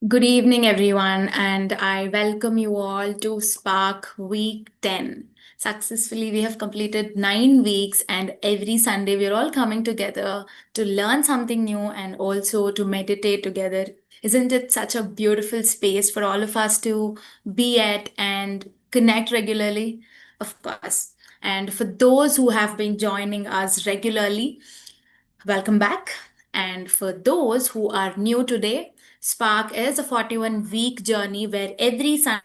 Good evening, everyone, and I welcome you all to Spark Week 10. Successfully, we have completed 9 weeks, and every Sunday, we're all coming together to learn something new and also to meditate together. Isn't it such a beautiful space for all of us to be at and connect regularly? Of course. And for those who have been joining us regularly, welcome back. And for those who are new today, Spark is a 41-week journey where every Sunday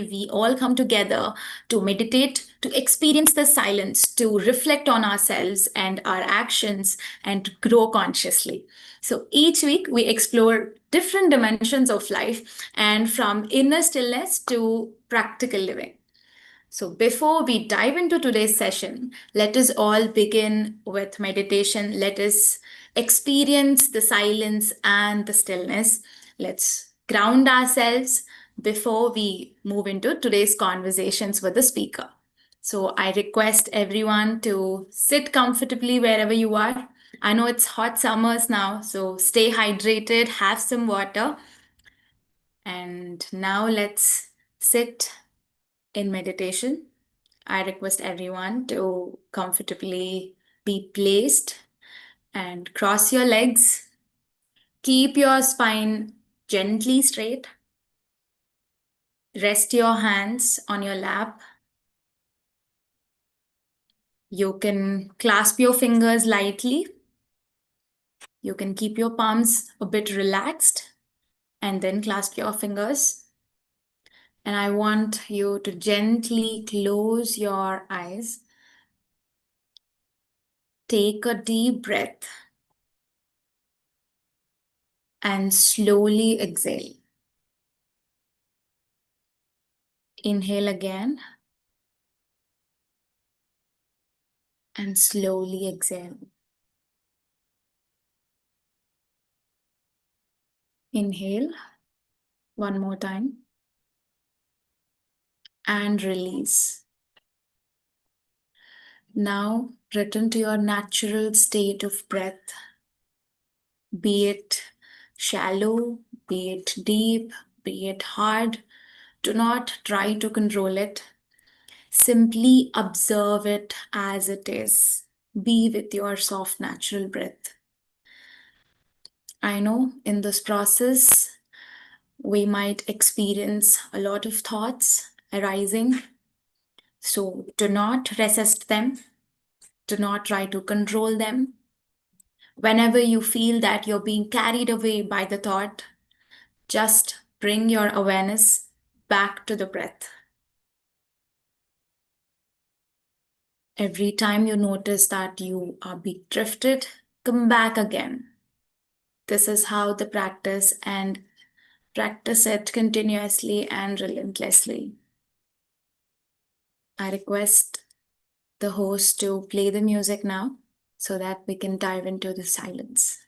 we all come together to meditate, to experience the silence, to reflect on ourselves and our actions, and to grow consciously. So each week we explore different dimensions of life and from inner stillness to practical living. So, before we dive into today's session, let us all begin with meditation. Let us experience the silence and the stillness. Let's ground ourselves before we move into today's conversations with the speaker. So, I request everyone to sit comfortably wherever you are. I know it's hot summers now, so stay hydrated, have some water, and now let's sit in meditation. I request everyone to comfortably be placed and cross your legs. Keep your spine gently straight. Rest your hands on your lap. You can clasp your fingers lightly. You can keep your palms a bit relaxed and then clasp your fingers. And I want you to gently close your eyes. Take a deep breath and slowly exhale. Inhale again and slowly exhale. Inhale one more time and release. Now return to your natural state of breath, be it shallow, be it deep, be it hard. Do not try to control it. Simply observe it as it is. Be with your soft, natural breath. I know in this process, we might experience a lot of thoughts arising. So do not resist them. Do not try to control them. Whenever you feel that you're being carried away by the thought, just bring your awareness back to the breath. Every time you notice that you are being drifted, come back again. This is how the practice and practice it continuously and relentlessly. I request the host to play the music now so that we can dive into the silence.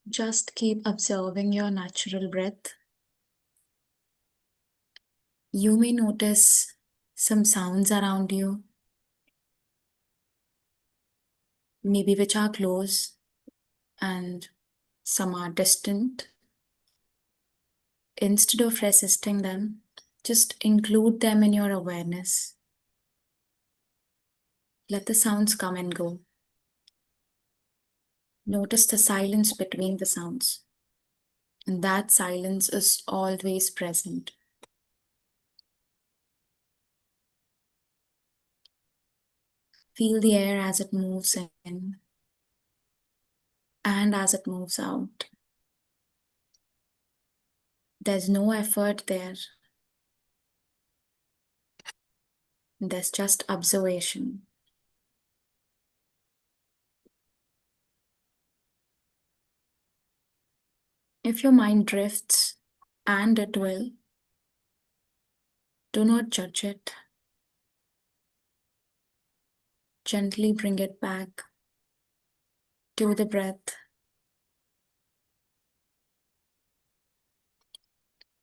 Just keep observing your natural breath. You may notice some sounds around you, maybe which are close and some are distant. Instead of resisting them, just include them in your awareness. Let the sounds come and go. Notice the silence between the sounds, and that silence is always present. Feel the air as it moves in and as it moves out. There's no effort there, there's just observation. If your mind drifts, and it will, do not judge it. Gently bring it back to the breath,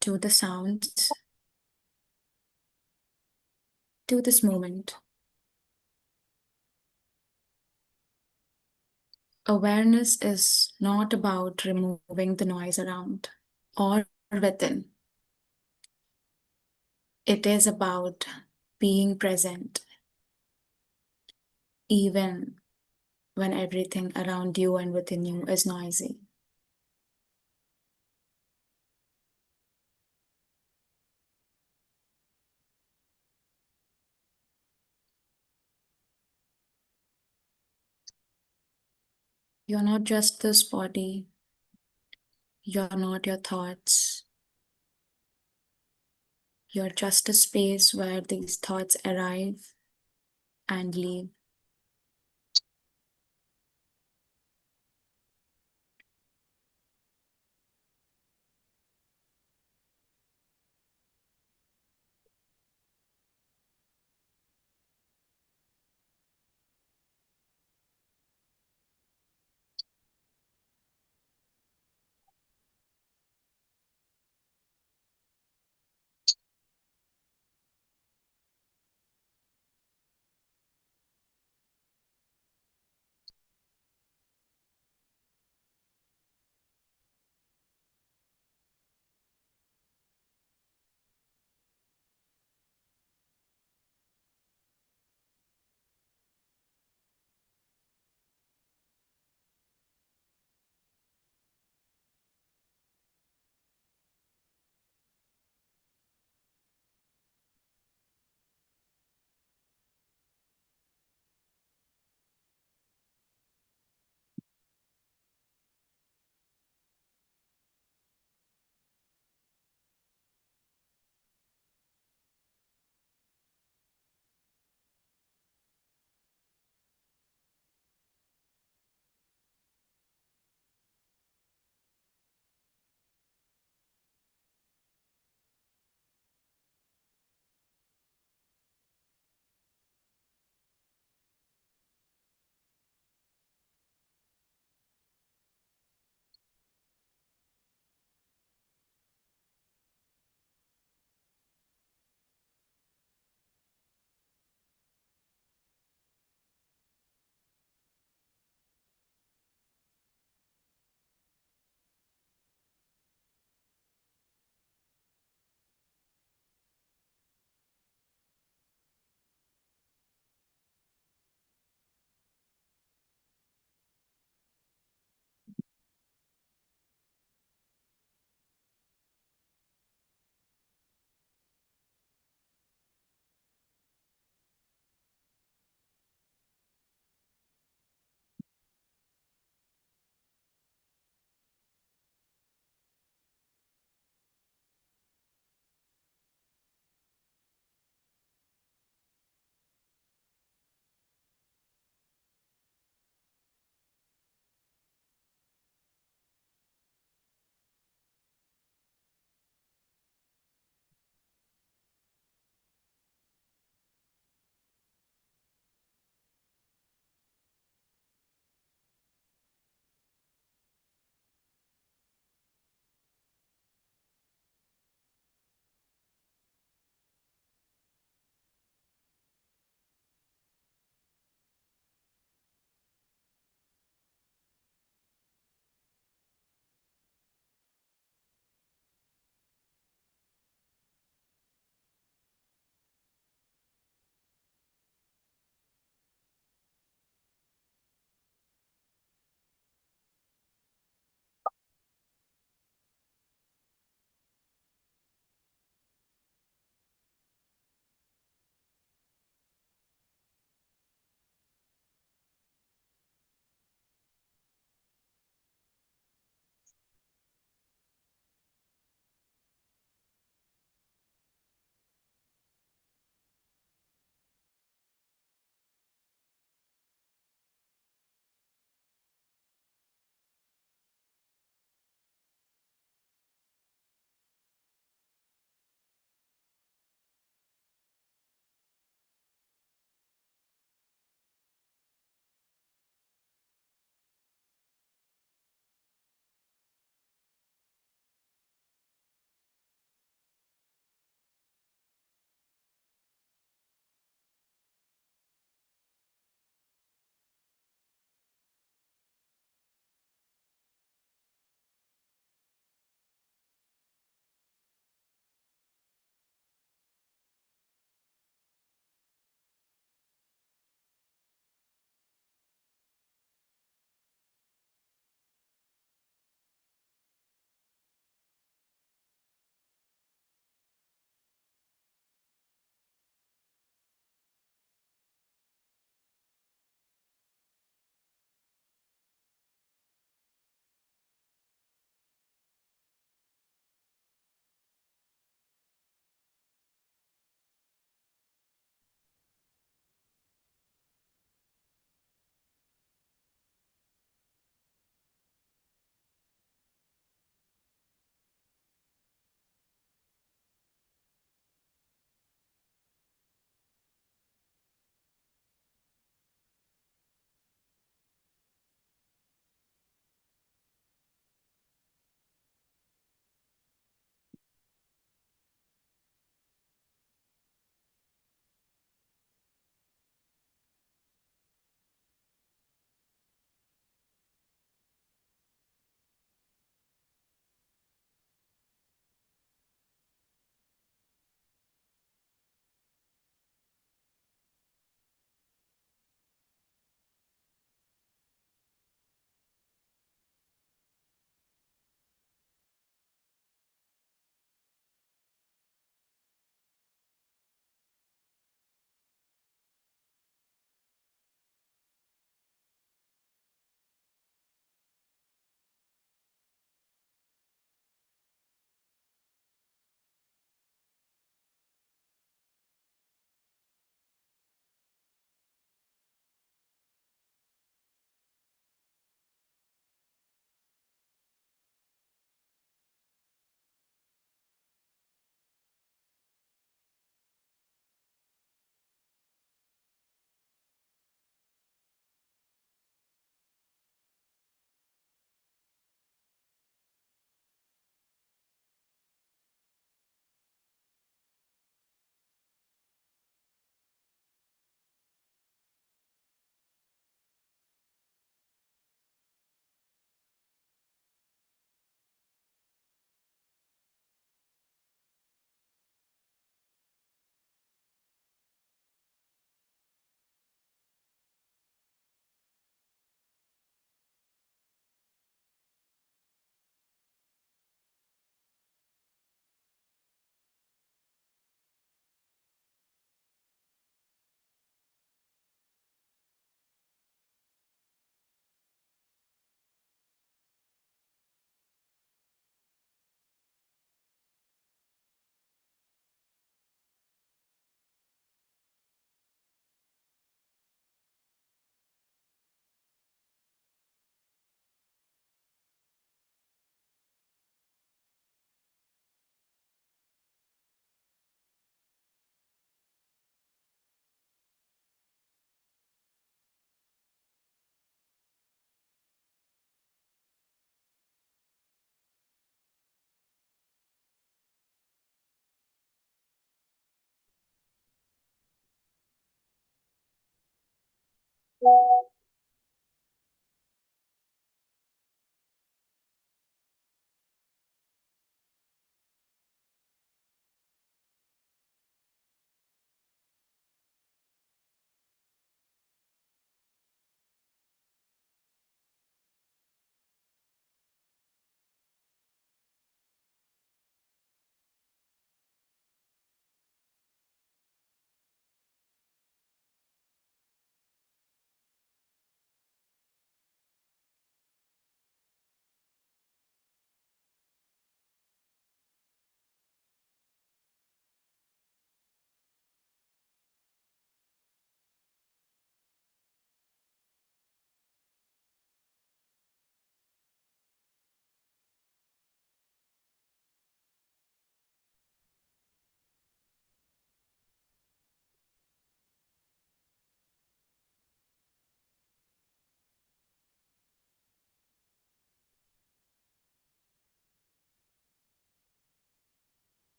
to the sounds, to this moment. Awareness is not about removing the noise around or within. It is about being present, even when everything around you and within you is noisy. You're not just this body, you're not your thoughts. You're just a space where these thoughts arrive and leave.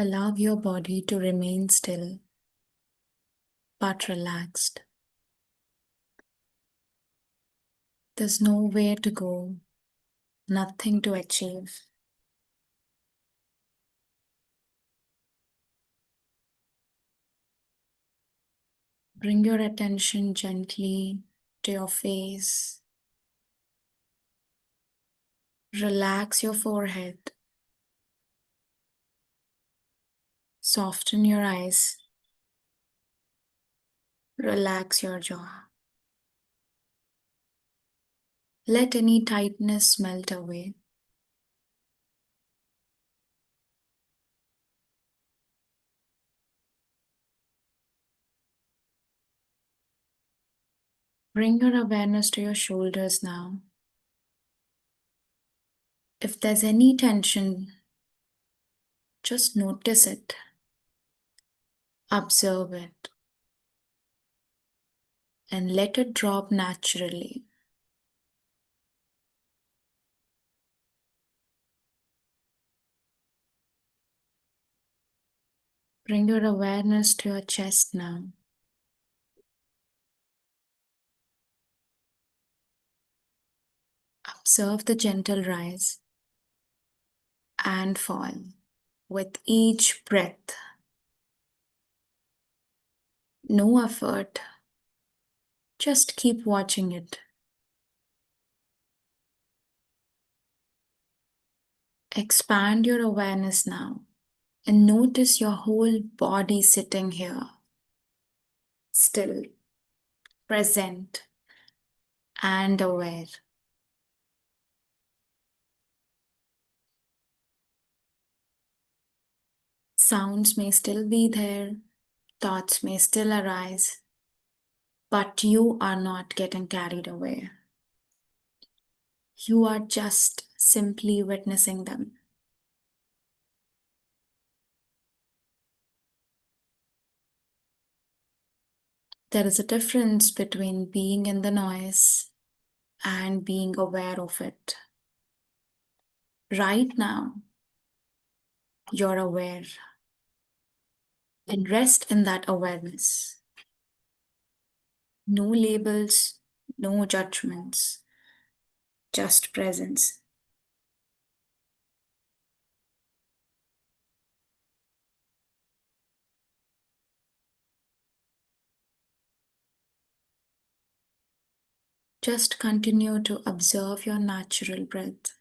Allow your body to remain still but relaxed. There's nowhere to go, nothing to achieve. Bring your attention gently to your face. Relax your forehead. Soften your eyes. Relax your jaw. Let any tightness melt away. Bring your awareness to your shoulders now. If there's any tension, just notice it. Observe it and let it drop naturally. Bring your awareness to your chest now. Observe the gentle rise and fall with each breath. No effort, just keep watching it. Expand your awareness now and notice your whole body sitting here, still, present, and aware. Sounds may still be there, thoughts may still arise, but you are not getting carried away. You are just simply witnessing them. There is a difference between being in the noise and being aware of it. Right now, you're aware and rest in that awareness. No labels, no judgments, just presence. Just continue to observe your natural breath.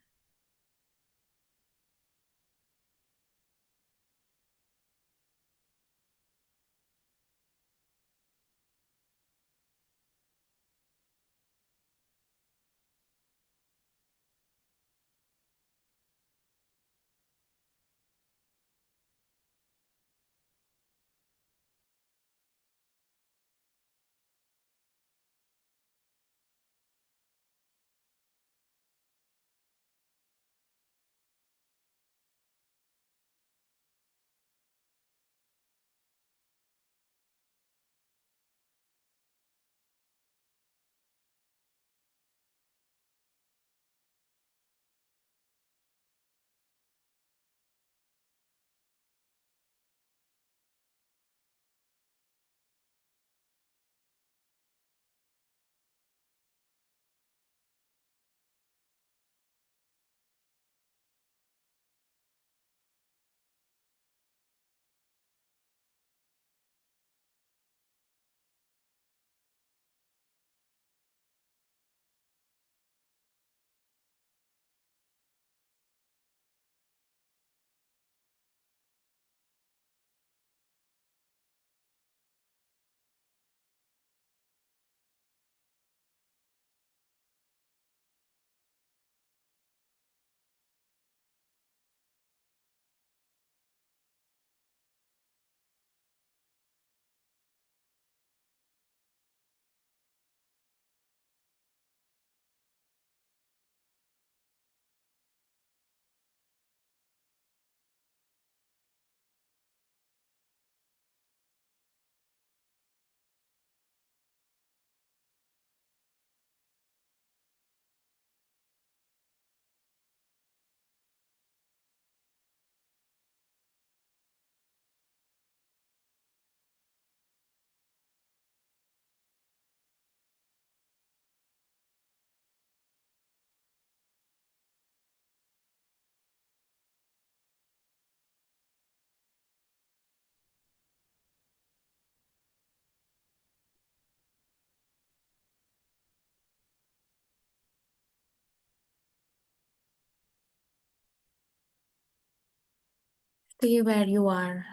Stay where you are,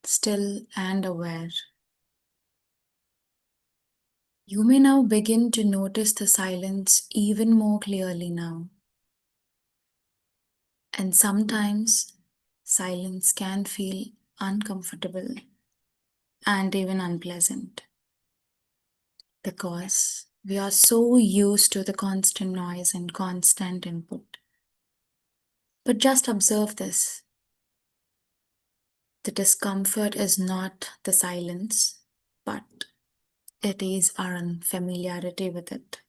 still and aware. You may now begin to notice the silence even more clearly now. And sometimes silence can feel uncomfortable and even unpleasant because we are so used to the constant noise and constant input. But just observe this: the discomfort is not the silence, but it is our unfamiliarity with it.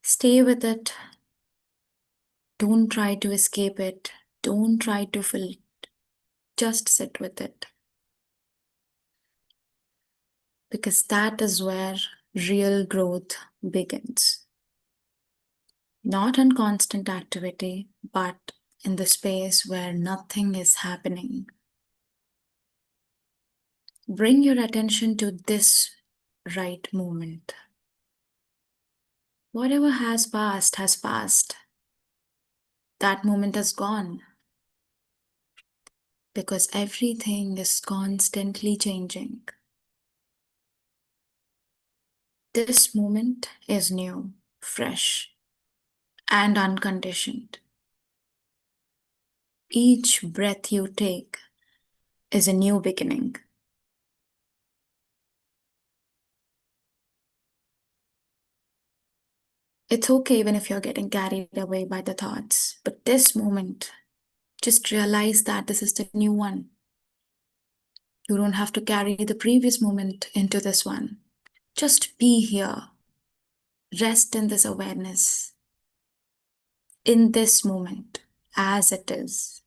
Stay with it. Don't try to escape it. Don't try to fill it. Just sit with it. Because that is where real growth begins. Not in constant activity, but in the space where nothing is happening. Bring your attention to this right moment. Whatever has passed has passed. That moment is gone because everything is constantly changing. This moment is new, fresh, and unconditioned. Each breath you take is a new beginning. It's okay even if you're getting carried away by the thoughts, but this moment, just realize that this is the new one. You don't have to carry the previous moment into this one. Just be here, rest in this awareness, in this moment, as it is.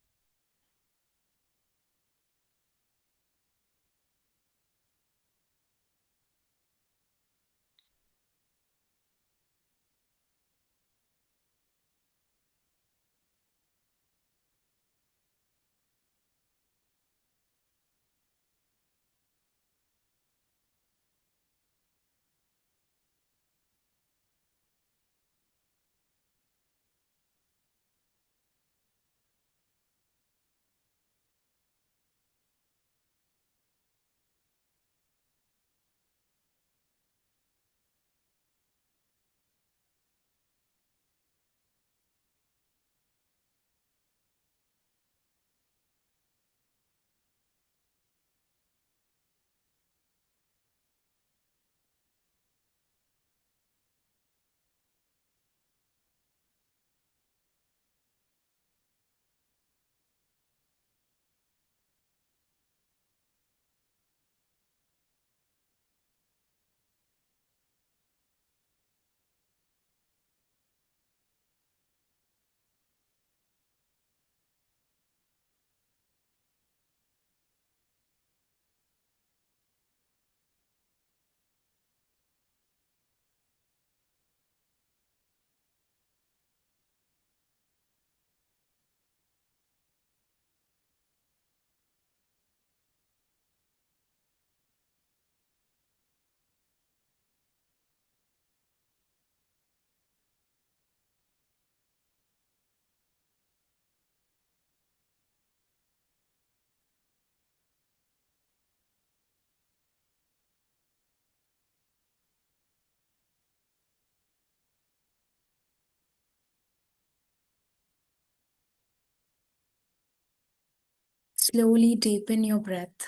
Slowly deepen your breath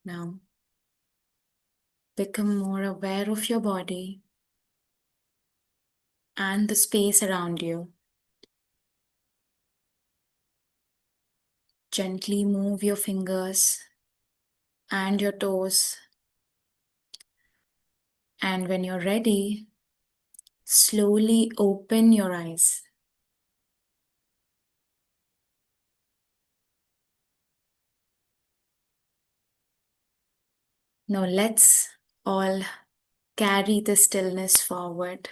now. Become more aware of your body and the space around you. Gently move your fingers and your toes. And when you're ready, slowly open your eyes. Now let's all carry the stillness forward.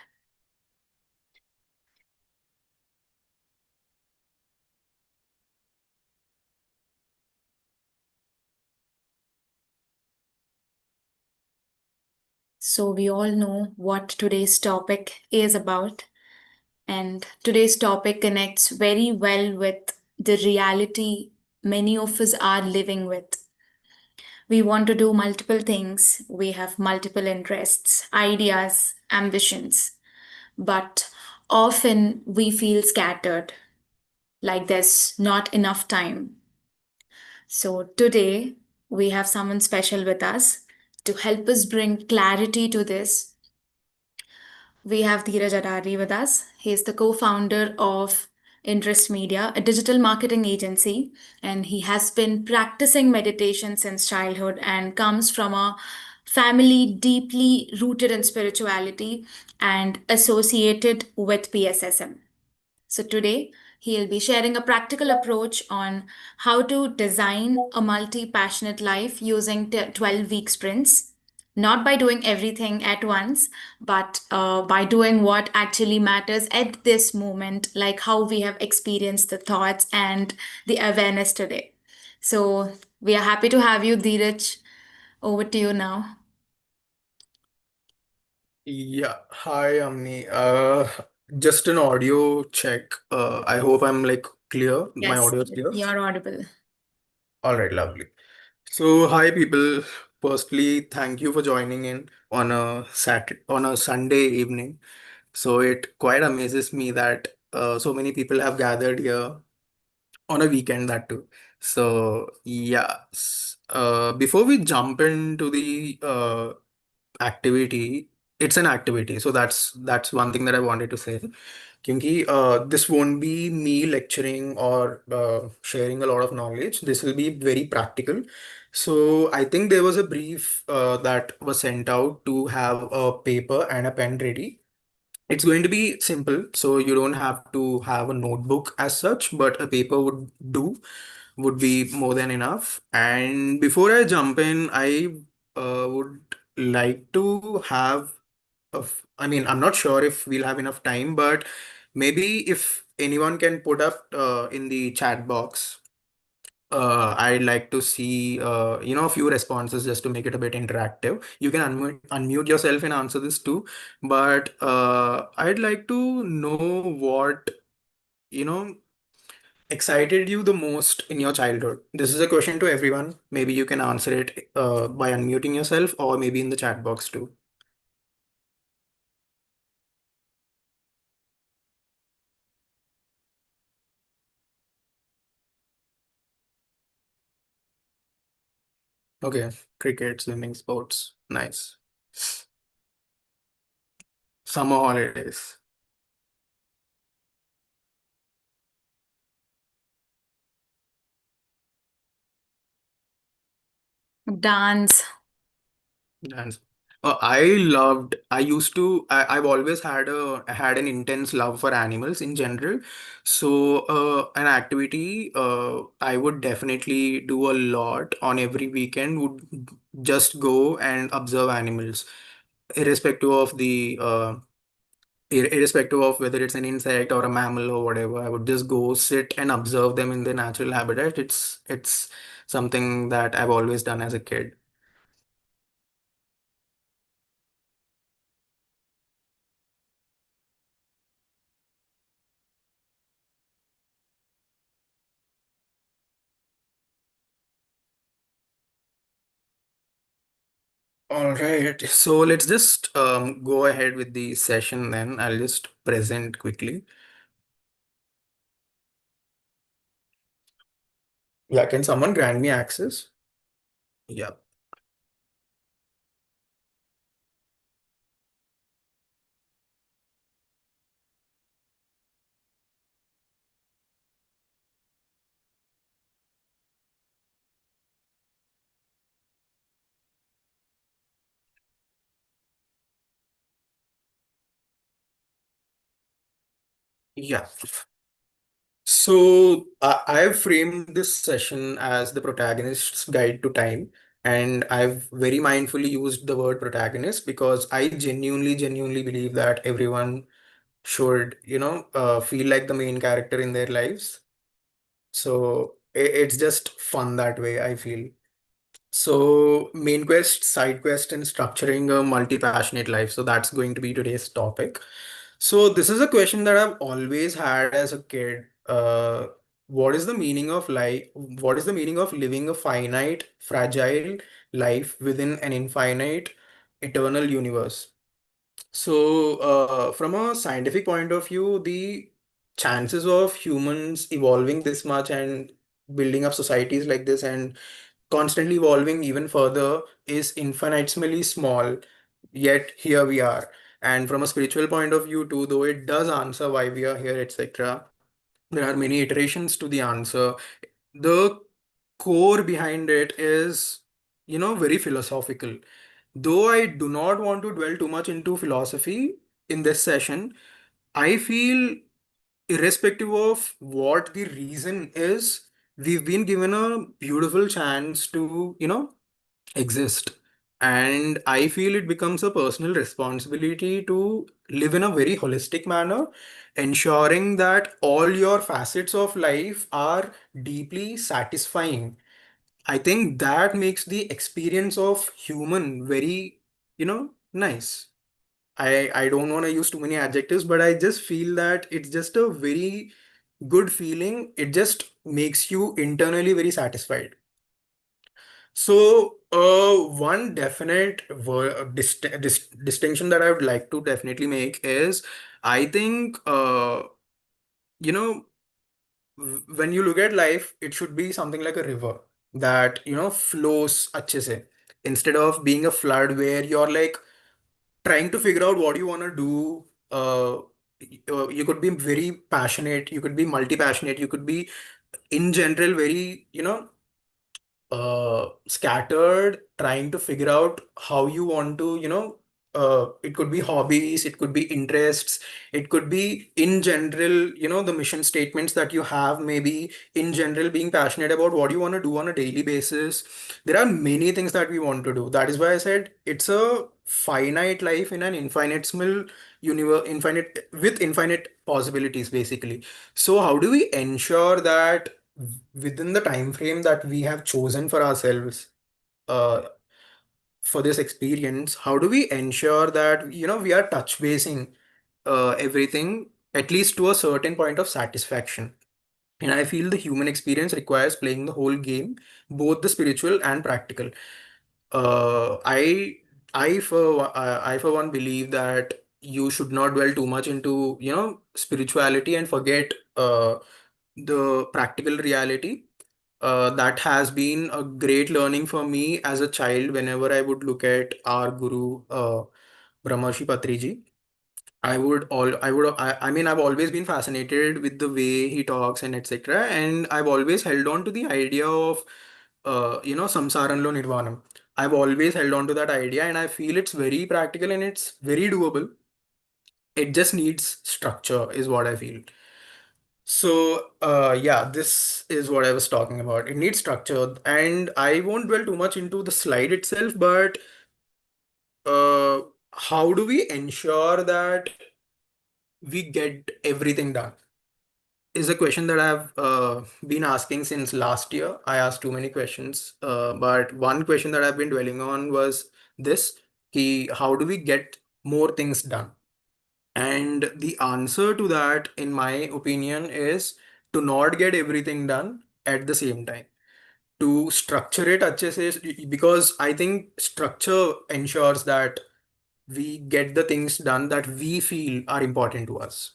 So, we all know what today's topic is about. And today's topic connects very well with the reality many of us are living with. We want to do multiple things, we have multiple interests, ideas, ambitions, but often we feel scattered, like there's not enough time. So today we have someone special with us to help us bring clarity to this. We have Dheeraj with us. He is the co founder of Interest Media, a digital marketing agency, and he has been practicing meditation since childhood and comes from a family deeply rooted in spirituality and associated with PSSM. So today, he'll be sharing a practical approach on how to design a multi passionate life using 12-week sprints, not by doing everything at once, but by doing what actually matters at this moment, like how we have experienced the thoughts and the awareness today. So we are happy to have you, Dheeraj. Over to you now. Yeah, hi Amni. Just an audio check. I hope I'm like clear. My Yes, audio is clear. you're audible. All right, lovely. So, hi people. Firstly, thank you for joining in on a Sunday evening. So it quite amazes me that so many people have gathered here on a weekend that too. So yeah, before we jump into the activity, it's an activity, so that's one thing that I wanted to say. Kyunki this won't be me lecturing or sharing a lot of knowledge. This will be very practical. So I think there was a brief that was sent out to have a paper and a pen ready. It's going to be simple, so you don't have to have a notebook as such, but a paper would be more than enough. And before I jump in, I would like to have I mean, I'm not sure if we'll have enough time, but maybe if anyone can put up in the chat box, I'd like to see a few responses just to make it a bit interactive. You can unmute yourself and answer this too, but I'd like to know what you know excited you the most in your childhood? This is a question to everyone. Maybe you can answer it by unmuting yourself or maybe in the chat box too. Okay, cricket, swimming, sports. Nice. Summer holidays. Dance. Dance. I've always had an intense love for animals in general. So, an activity I would definitely do a lot on every weekend would just go and observe animals, irrespective of irrespective of whether it's an insect or a mammal or whatever. I would just go sit and observe them in their natural habitat. It's something that I've always done as a kid. All right, so let's just go ahead with the session then. I'll just present quickly. Yeah, can someone grant me access? Yeah. Yeah. So I've framed this session as the protagonist's guide to time, and I've very mindfully used the word protagonist because I genuinely believe that everyone should, feel like the main character in their lives. So it's just fun that way, I feel. So main quest, side quest, and structuring a multi-passionate life. So that's going to be today's topic. So this is a question that I've always had as a kid. What is the meaning of life? What is the meaning of living a finite, fragile life within an infinite, eternal universe? So, from a scientific point of view, the chances of humans evolving this much and building up societies like this and constantly evolving even further is infinitesimally small. Yet here we are. And from a spiritual point of view too, though it does answer why we are here, etc., there are many iterations to the answer. The core behind it is, very philosophical. Though I do not want to dwell too much into philosophy in this session, I feel irrespective of what the reason is, we've been given a beautiful chance to, exist. And I feel it becomes a personal responsibility to live in a very holistic manner, ensuring that all your facets of life are deeply satisfying. I think that makes the experience of human very, nice. I don't want to use too many adjectives, but I just feel that it's just a very good feeling. It just makes you internally very satisfied. So, one definite distinction that I would like to definitely make is I think, you know, when you look at life, it should be something like a river that, flows अच्छे से, instead of being a flood where you're like trying to figure out what you want to do. You could be very passionate, you could be multi-passionate, you could be in general very, scattered, trying to figure out how you want to, it could be hobbies, it could be interests, it could be in general, the mission statements that you have, maybe in general being passionate about what you want to do on a daily basis. There are many things that we want to do. That is why I said it's a finite life in an infinitesimal universe, infinite with infinite possibilities, basically. So how do we ensure that within the time frame that we have chosen for ourselves, uh, for this experience, how do we ensure that we are touch basing everything at least to a certain point of satisfaction? And I feel the human experience requires playing the whole game, both the spiritual and practical. uh, I I for one believe that you should not dwell too much into spirituality and forget the practical reality. That has been a great learning for me as a child. Whenever I would look at our guru, Brahmarshi Patriji, I mean, I've always been fascinated with the way he talks and etc. And I've always held on to the idea of, samsaranlo nirvanam. I've always held on to that idea, and I feel it's very practical and it's very doable. It just needs structure, is what I feel. So, yeah, this is what I was talking about. It needs structure, and I won't dwell too much into the slide itself, but uh, how do we ensure that we get everything done? Is a question that I've been asking since last year. I asked too many questions, but one question that I've been dwelling on was this: how do we get more things done? And the answer to that, in my opinion, is to not get everything done at the same time. To structure it अच्छे से, because I think structure ensures that we get the things done that we feel are important to us.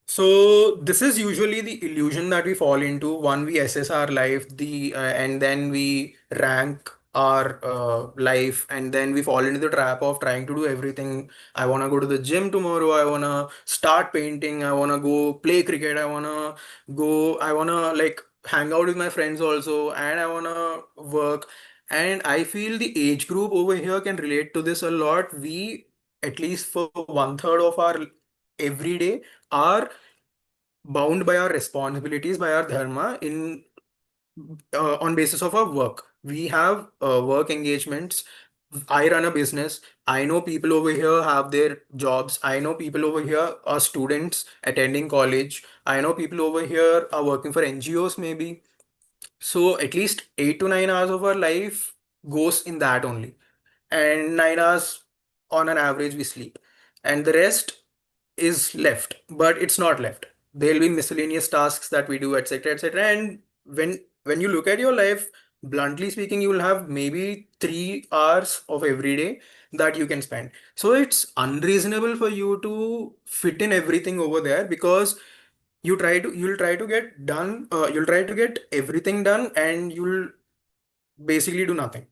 So this is usually the illusion that we fall into. One, we assess our life, and then we rank our life, and then we fall into the trap of trying to do everything. I want to go to the gym tomorrow. I want to start painting. I want to go play cricket. I want to like hang out with my friends also, and I want to work. And I feel the age group over here can relate to this a lot. We, at least for one third of our every day, are bound by our responsibilities, by our dharma, in on basis of our work. We have work engagements. I run a business. I know people over here have their jobs. I know people over here are students attending college. I know people over here are working for NGOs maybe. So at least 8 to 9 hours of our life goes in that only, and 9 hours on an average we sleep, and the rest. is left, but it's not left. There'll be miscellaneous tasks that we do, etc., etc. And when you look at your life, bluntly speaking, you will have maybe 3 hours of every day that you can spend. So it's unreasonable for you to fit in everything over there, because you'll try to get done, you'll try to get everything done, and you'll basically do nothing.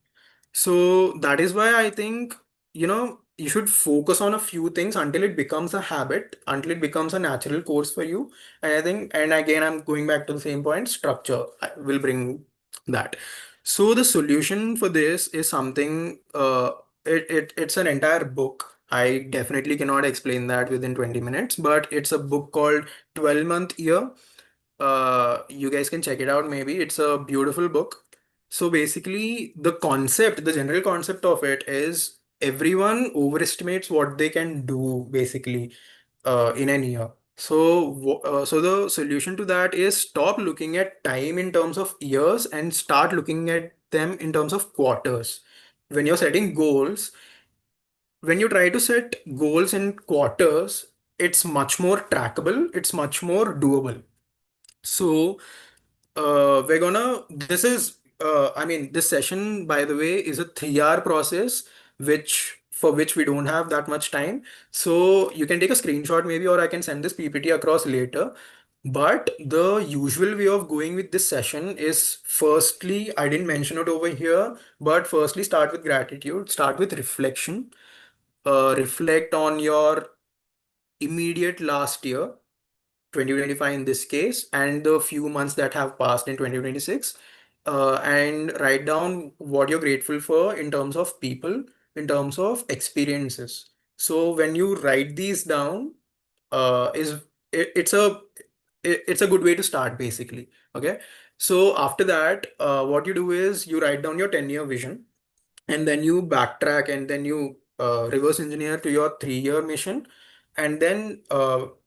So that is why I think, you should focus on a few things until it becomes a habit, until it becomes a natural course for you. And I think, and again, I'm going back to the same point, structure will bring that. So the solution for this is something, it's an entire book. I definitely cannot explain that within 20 minutes, but it's a book called 12-month year. You guys can check it out maybe. It's a beautiful book. So basically, the general concept of it is everyone overestimates what they can do basically in an year. So, so the solution to that is stop looking at time in terms of years and start looking at them in terms of quarters. When you're setting goals, when you try to set goals in quarters, it's much more trackable, it's much more doable. So, I mean, this session, by the way, is a 3 hour process, for which we don't have that much time. So you can take a screenshot maybe, or I can send this PPT across later. But the usual way of going with this session is, firstly, I didn't mention it over here, but firstly, start with gratitude, start with reflection, reflect on your immediate last year, 2025 in this case, and the few months that have passed in 2026, and write down what you're grateful for in terms of people, in terms of experiences. So when you write these down, is it, it's a good way to start basically. Okay. So after that, what you do is you write down your 10-year vision, and then you backtrack, and then you reverse engineer to your 3-year mission, and then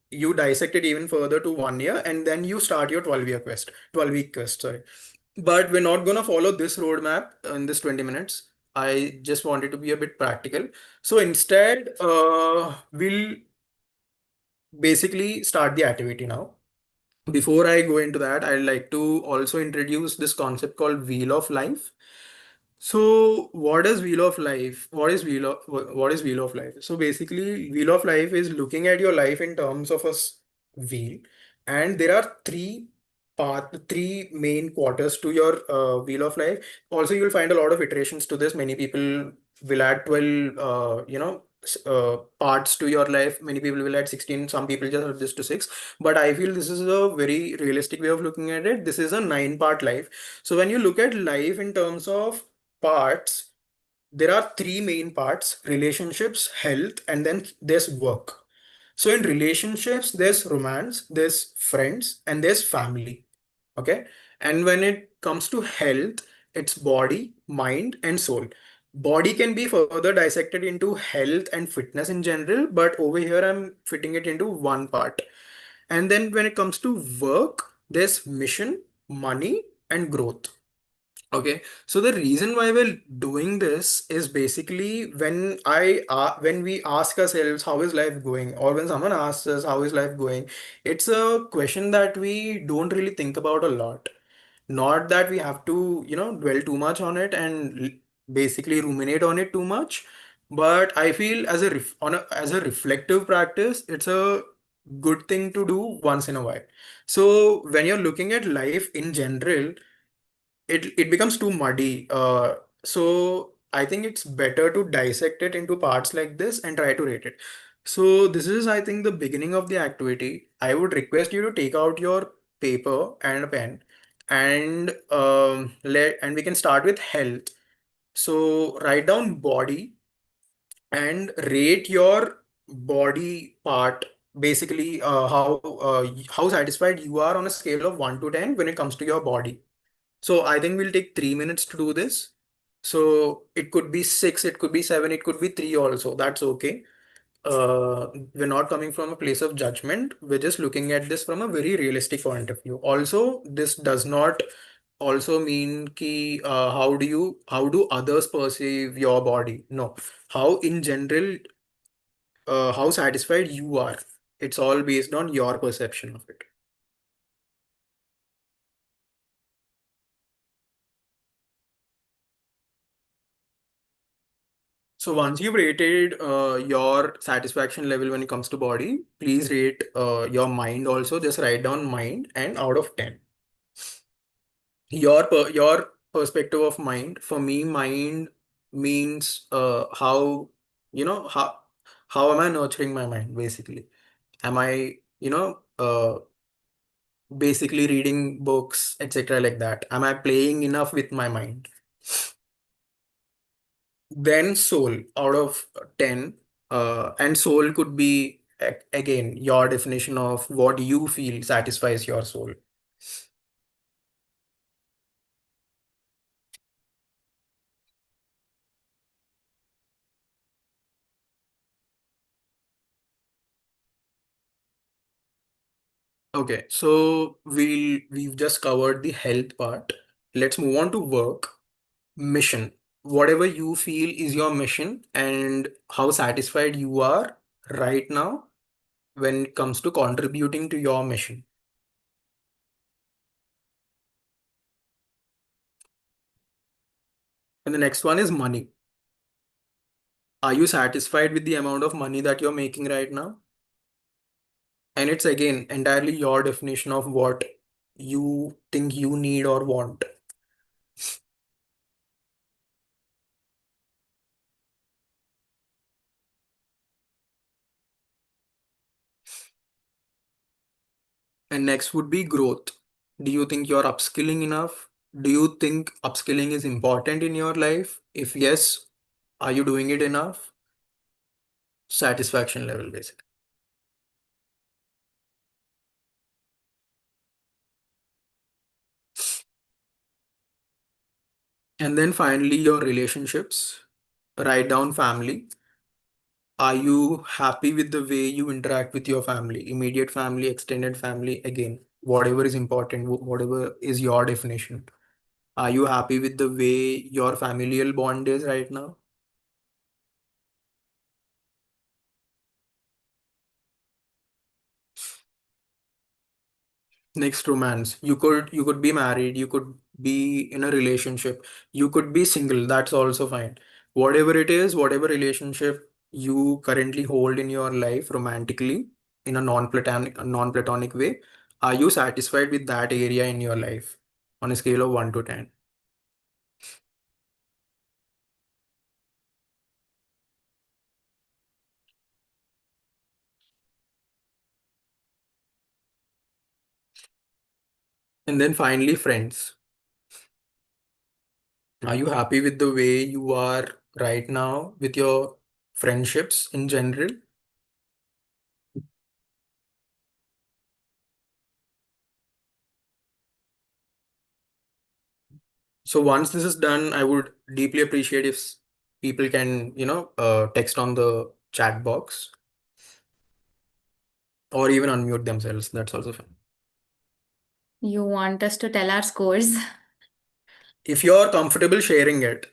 you dissect it even further to 1 year, and then you start your 12 week quest, sorry. But we're not going to follow this roadmap in this 20 minutes. I just wanted to be a bit practical. So instead, we'll basically start the activity now. Before I go into that, I'd like to also introduce this concept called Wheel of Life. So, what is Wheel of Life? What is Wheel of Life? So basically, Wheel of Life is looking at your life in terms of a wheel, and there are three main quarters to your Wheel of Life. Also, you'll find a lot of iterations to this. Many people will add 12, parts to your life. Many people will add 16. Some people just add this to 6. But I feel this is a very realistic way of looking at it. This is a 9-part life. So when you look at life in terms of parts, there are three main parts: relationships, health, and then there's work. So in relationships, there's romance, there's friends, and there's family. Okay. And when it comes to health, it's body, mind, and soul. Body can be further dissected into health and fitness in general, but over here I'm fitting it into one part. And then when it comes to work, there's mission, money, and growth. Okay, so the reason why we're doing this is basically when we ask ourselves how is life going, or when someone asks us how is life going, it's a question that we don't really think about a lot. Not that we have to, dwell too much on it and basically ruminate on it too much, but I feel as a reflective practice, it's a good thing to do once in a while. So when you're looking at life in general, it becomes too muddy. So I think it's better to dissect it into parts like this and try to rate it. So this is, I think, the beginning of the activity. I would request you to take out your paper and a pen, and we can start with health. So write down body and rate your body part, basically how satisfied you are on a scale of 1 to 10 when it comes to your body. So I think we'll take 3 minutes to do this. So it could be 6, it could be 7, it could be 3 also. That's okay. We're not coming from a place of judgment. We're just looking at this from a very realistic point of view. Also, this does not also mean ki how do others perceive your body? No. How in general, how satisfied you are. It's all based on your perception of it. So once you've rated your satisfaction level when it comes to body, please rate your mind also. Just write down mind and out of 10. Your perspective of mind. For me, mind means how am I nurturing my mind basically? Am I basically reading books, etc. like that? Am I playing enough with my mind? Then soul out of 10. And soul could be again your definition of what you feel satisfies your soul. Okay, so we've just covered the health part. Let's move on to work. Mission. Whatever you feel is your mission and how satisfied you are right now when it comes to contributing to your mission. And the next one is money. Are you satisfied with the amount of money that you're making right now? And it's again entirely your definition of what you think you need or want. And next would be growth. Do you think you're upskilling enough? Do you think upskilling is important in your life? If yes, are you doing it enough? Satisfaction level, basically. And then finally, your relationships. Write down family. Are you happy with the way you interact with your family, immediate family, extended family? Again, whatever is important, whatever is your definition. Are you happy with the way your familial bond is right now? Next, romance. You could be married, you could be in a relationship, you could be single. That's also fine. Whatever it is, whatever relationship you currently hold in your life romantically, in a non-platonic way, are you satisfied with that area in your life on a scale of 1 to 10? And then finally, friends. Are you happy with the way you are right now with your friendships in general? So once this is done, I would deeply appreciate if people can, text on the chat box or even unmute themselves. That's also fine. You want us to tell our scores? If you're comfortable sharing it,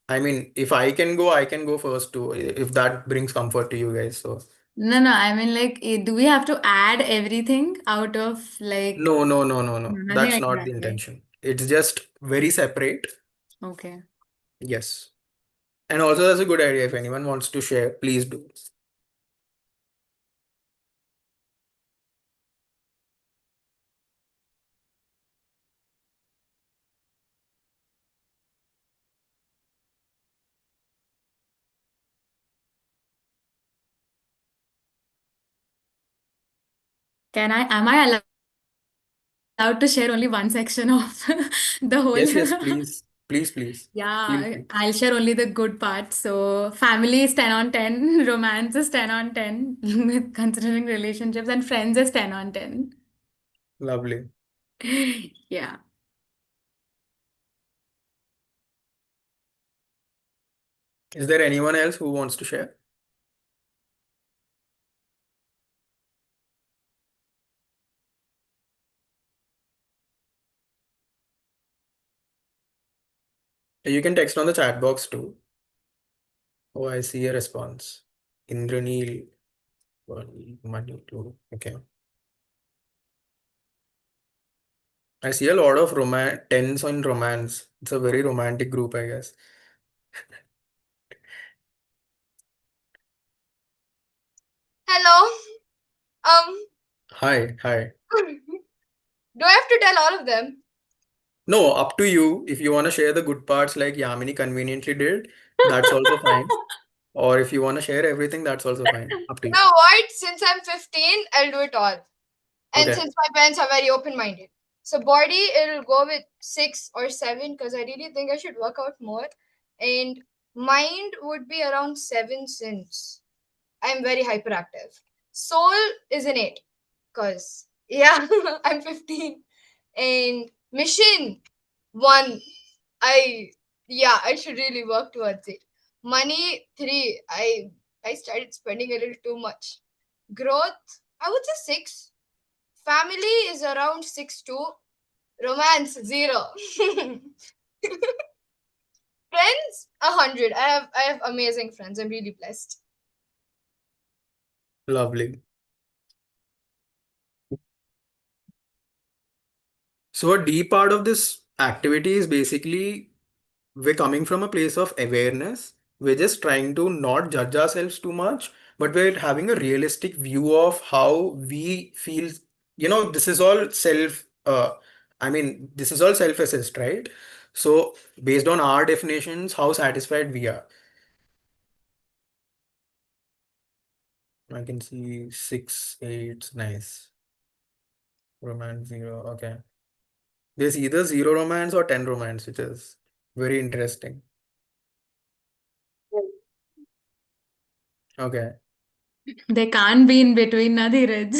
I mean, if I can go first too, if that brings comfort to you guys. So No, no, I mean, like, do we have to add everything out of like, no, no, no, no, no. nothing That's like not that, the right? intention. It's just very separate. Okay. Yes. And also that's a good idea. If anyone wants to share, please do. Am I allowed to share only one section of the Yes, yes, whole? please. Please, please. Feel Yeah, free. I'll share only the good parts. So, family is 10 on 10, romance is 10 on 10, with considering relationships, and friends is 10 on 10. Lovely. Yeah. Is there anyone else who wants to share? You can text on the chat box too. Oh, I see a response. Indraneel. Money too. Okay. I see a lot of tens on romance. It's a very romantic group, I guess. Hello. Um, Hi, hi. do I have to tell all of them? No, up to you. If you want to share the good parts like Yamini conveniently did, that's also fine. Or if you want to share everything, that's also fine. Up to You you. know what? Since I'm 15, I'll do it all. And Okay. since my parents are very open minded. So, body, it'll go with 6 or 7 because I really think I should work out more. And mind would be around 7 since I'm very hyperactive. Soul is an 8 because, yeah, I'm 15. And mission, 1. I yeah, I should really work towards it. Money, 3. I started spending a little too much. Growth, I would say 6. Family is around 6 too. Romance, 0. Friends, 100. I have amazing friends. I'm really blessed. Lovely. So a deep part of this activity is basically we're coming from a place of awareness. We're just trying to not judge ourselves too much, but we're having a realistic view of how we feel. This is all this is all self-assessed, right? So based on our definitions, how satisfied we are. I can see 6, 8, nice. Romance 0. Okay. There's either 0 romance or 10 romance, which is very interesting. Okay. They can't be in between, na Dheeraj.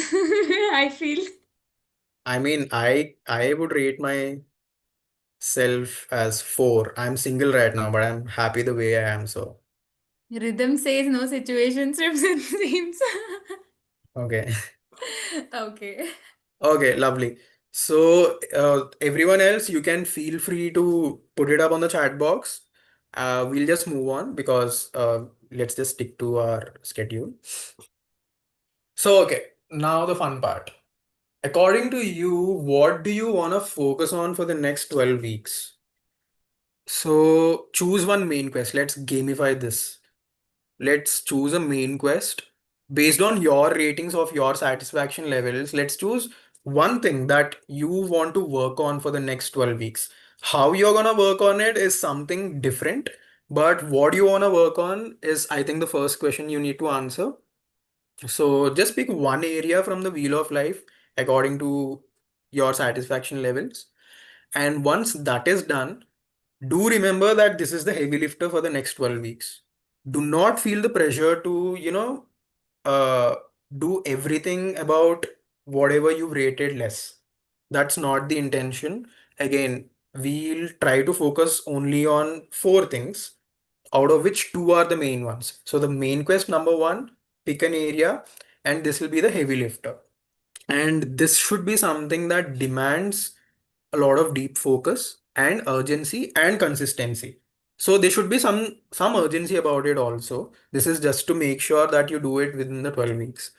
I feel. I would rate myself as 4. I'm single right now, but I'm happy the way I am. So, Rhythm says no situationships, it seems. okay. Okay. Okay, lovely. So, everyone else, you can feel free to put it up on the chat box. We'll just move on because let's just stick to our schedule. So, okay, now the fun part. According to you, what do you want to focus on for the next 12 weeks? So choose one main quest. Let's gamify this. Let's choose a main quest based on your ratings of your satisfaction levels. Let's choose one thing that you want to work on for the next 12 weeks. How you're going to work on it is something different, but what you want to work on is, I think, the first question you need to answer. So just pick one area from the wheel of life according to your satisfaction levels. And once that is done, do remember that this is the heavy lifter for the next 12 weeks. Do not feel the pressure to, uh, do everything about whatever you've rated less. That's not the intention. Again, we'll try to focus only on 4 things, out of which 2 are the main ones. So the main quest number 1, pick an area, and this will be the heavy lifter. And this should be something that demands a lot of deep focus and urgency and consistency. So there should be some urgency about it also. This is just to make sure that you do it within the 12 weeks.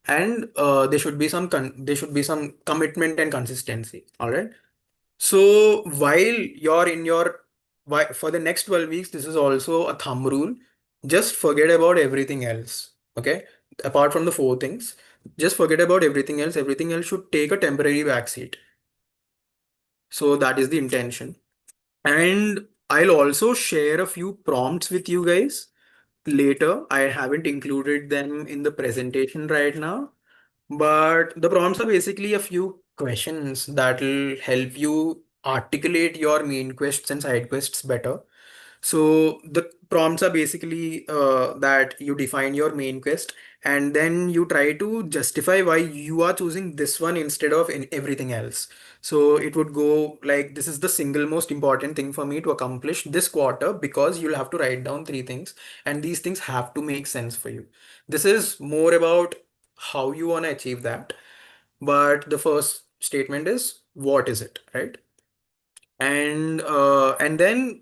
And there should be some commitment and consistency. All right. So while you're in your for the next 12 weeks, this is also a thumb rule. Just forget about everything else. Okay. Apart from the 4 things, just forget about everything else. Everything else should take a temporary backseat. So that is the intention. And I'll also share a few prompts with you guys later. I haven't included them in the presentation right now, but the prompts are basically a few questions that will help you articulate your main quests and side quests better. So the prompts are basically that you define your main quest and then you try to justify why you are choosing this one instead of everything else. So it would go like, this is the single most important thing for me to accomplish this quarter, because you'll have to write down 3 things and these things have to make sense for you. This is more about how you want to achieve that. But the first statement is, what is it, right? And then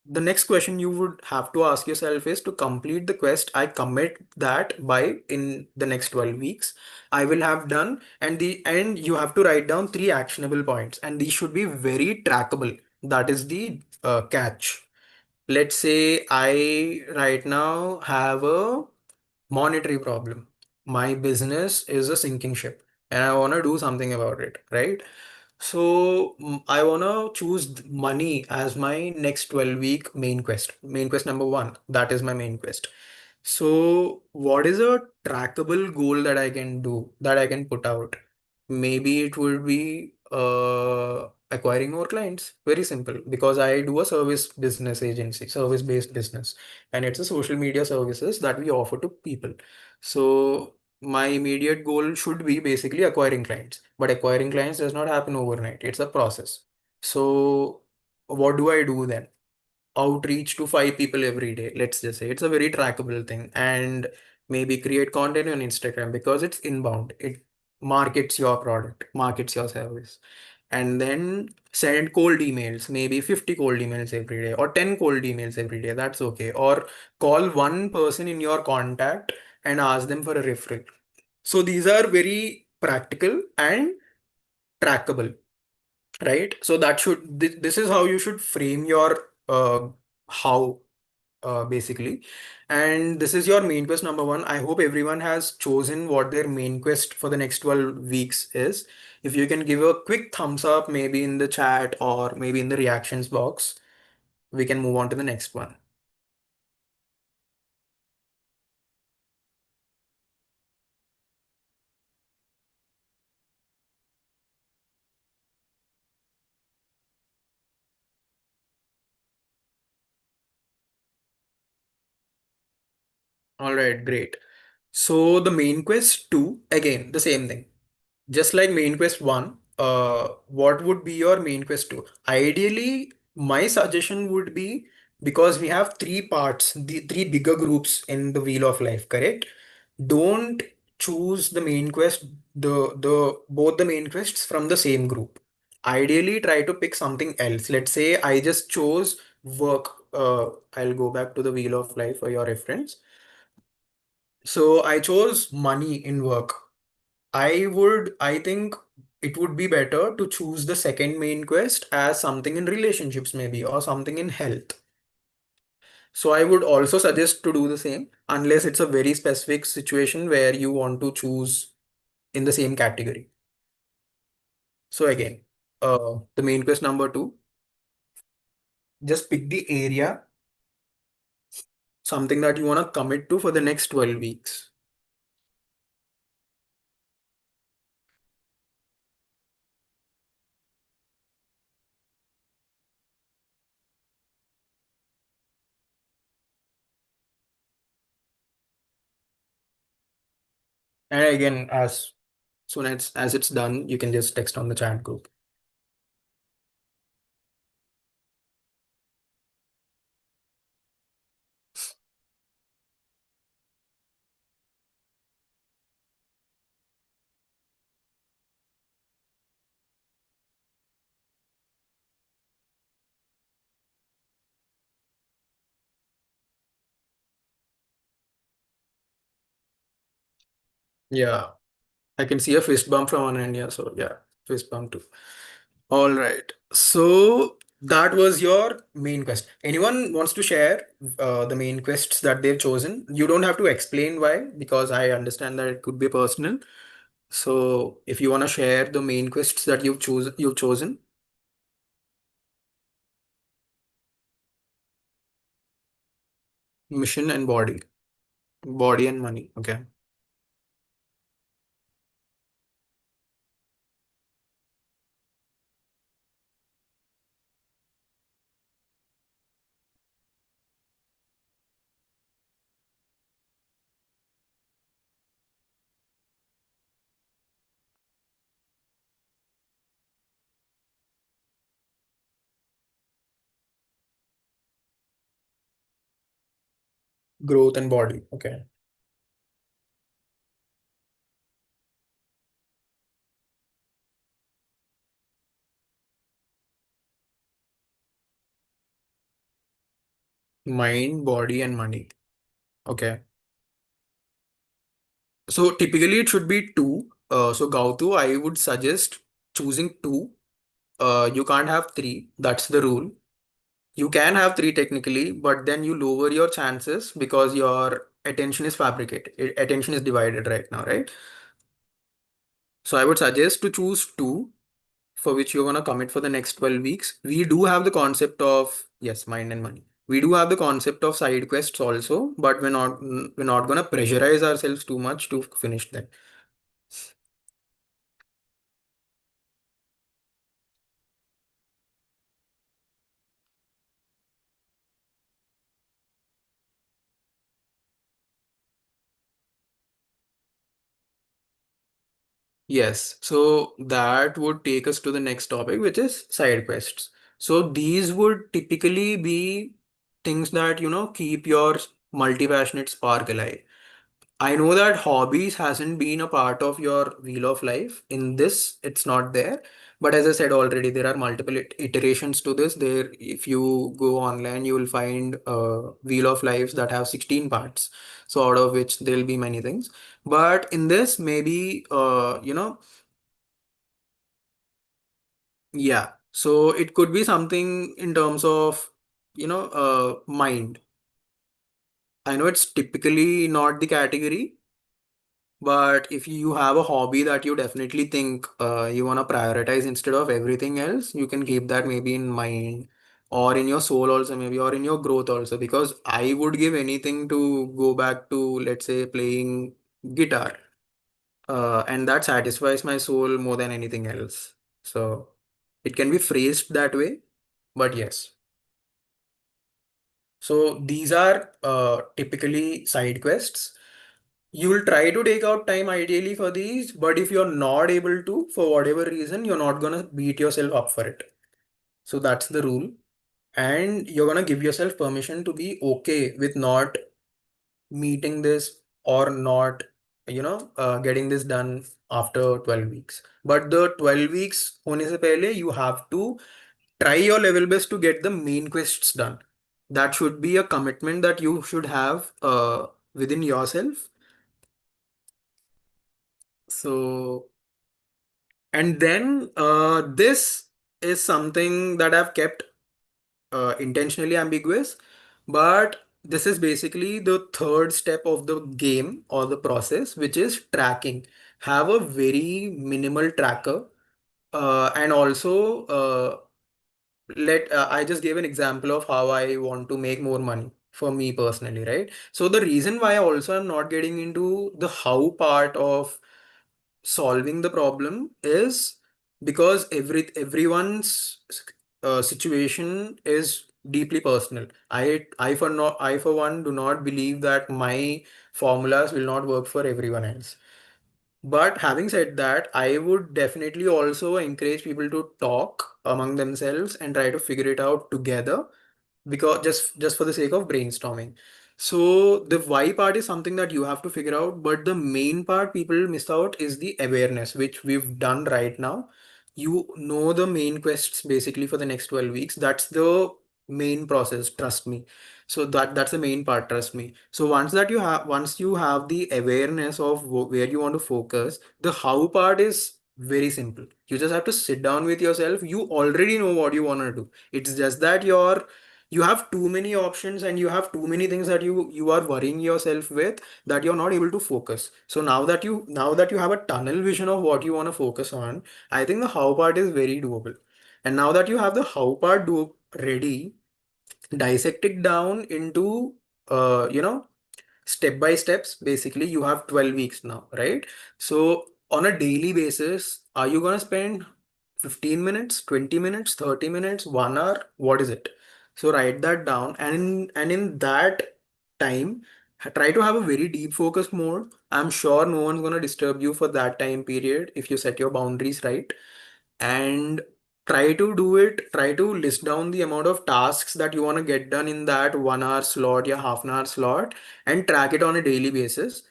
the next question you would have to ask yourself is, to complete the quest, I commit that by in the next 12 weeks I will have done, and you have to write down three actionable points, and these should be very trackable. That is the catch. Let's say I right now have a monetary problem. My business is a sinking ship and I want to do something about it, right? So I want to choose money as my next 12-week main quest. Main quest number one. That is my main quest. So what is a trackable goal that I can do, that I can put out? Maybe it would be acquiring more clients. Very simple. Because I do a service business agency, service-based business, and it's a social media services that we offer to people. So my immediate goal should be basically acquiring clients. But acquiring clients does not happen overnight. It's a process. So what do I do then? Outreach to five people every day. Let's just say it's a very trackable thing, and maybe create content on Instagram because it's inbound. It markets your product, markets your service, and then send cold emails, maybe 50 cold emails every day or 10 cold emails every day. That's okay. Or call one person in your contact and ask them for a referral. So these are very practical and trackable, right? So that should this is how you should frame your how basically. And this is your main quest number one. I hope everyone has chosen what their main quest for the next 12 weeks is. If you can give a quick thumbs up, maybe in the chat or maybe in the reactions box, we can move on to the next one. All right, great. So the main quest 2, again, the same thing. Just like main quest 1, what would be your main quest 2? Ideally, my suggestion would be, because we have three parts, the three bigger groups in the Wheel of Life, correct? Don't choose the main quest, the both the main quests from the same group. Ideally, try to pick something else. Let's say I just chose work. I'll go back to the Wheel of Life for your reference. So I chose money in work. I think it would be better to choose the second main quest as something in relationships, maybe, or something in health. So I would also suggest to do the same, unless it's a very specific situation where you want to choose in the same category. So again, the main quest number two, just pick the area, something that you want to commit to for the next 12 weeks. And again, as soon as it's done, you can just text on the chat group. Yeah. I can see a fist bump from Ananya, so yeah, fist bump too. All right. So that was your main quest. Anyone wants to share the main quests that they've chosen? You don't have to explain why, because I understand that it could be personal. So if you want to share the main quests that you've chosen, mission and body, body and money. Okay. Growth and body. Okay. mind, body, and money. Okay. So typically it should be two. So Gautu, I would suggest choosing two. You can't have three. That's the rule. You can have three technically, but then you lower your chances because your attention is fabricated. Attention is divided right now, right? So I would suggest to choose two for which you're gonna commit for the next 12 weeks. We do have the concept of yes, mind and money. We do have the concept of side quests also, but we're not gonna pressurize ourselves too much to finish them. Yes, so that would take us to the next topic, which is side quests. So these would typically be things that, keep your multi-passionate spark alive. I know that hobbies hasn't been a part of your wheel of life. In this, it's not there. But as I said already, there are multiple iterations to this. There, if you go online, you will find wheel of lives that have 16 parts. So out of which there'll be many things. But in this, maybe yeah. So it could be something in terms of, mind. I know it's typically not the category. But if you have a hobby that you definitely think you want to prioritize instead of everything else, you can keep that maybe in mind or in your soul also, maybe, or in your growth also. Because I would give anything to go back to, let's say, playing guitar. And that satisfies my soul more than anything else. So it can be phrased that way, but yes. So these are typically side quests. You will try to take out time ideally for these, but if you're not able to, for whatever reason, you're not gonna beat yourself up for it. So that's the rule. And you're gonna give yourself permission to be okay with not meeting this or not, getting this done after 12 weeks. But the 12 weeks hone se pehle, you have to try your level best to get the main quests done. That should be a commitment that you should have within yourself. So and then this is something that I've kept intentionally ambiguous, but this is basically the third step of the game or the process, which is tracking. Have a very minimal tracker, and also let I just gave an example of how I want to make more money for me personally, right? So the reason why also I'm not getting into the how part of solving the problem is because everyone's situation is deeply personal. I for one do not believe that my formulas will not work for everyone else. But having said that, I would definitely also encourage people to talk among themselves and try to figure it out together because just for the sake of brainstorming. So the why part is something that you have to figure out, but the main part people miss out is the awareness, which we've done right now. You know the main quests basically for the next 12 weeks. That's the main process, trust me. So that's the main part, trust me. So once you have the awareness of where you want to focus, the how part is very simple. You just have to sit down with yourself. You already know what you want to do. It's just that you have too many options and you have too many things that you are worrying yourself with, that you're not able to focus. So now that you have a tunnel vision of what you want to focus on, I think the how part is very doable. And now that you have the how part ready, dissect it down into step by steps. Basically you have 12 weeks now, right? So on a daily basis, are you going to spend 15 minutes, 20 minutes, 30 minutes, 1 hour? What is it? So write that down, and in that time, try to have a very deep focus mode. I'm sure no one's going to disturb you for that time period if you set your boundaries right. And try to list down the amount of tasks that you want to get done in that 1 hour slot or half an hour slot, and track it on a daily basis.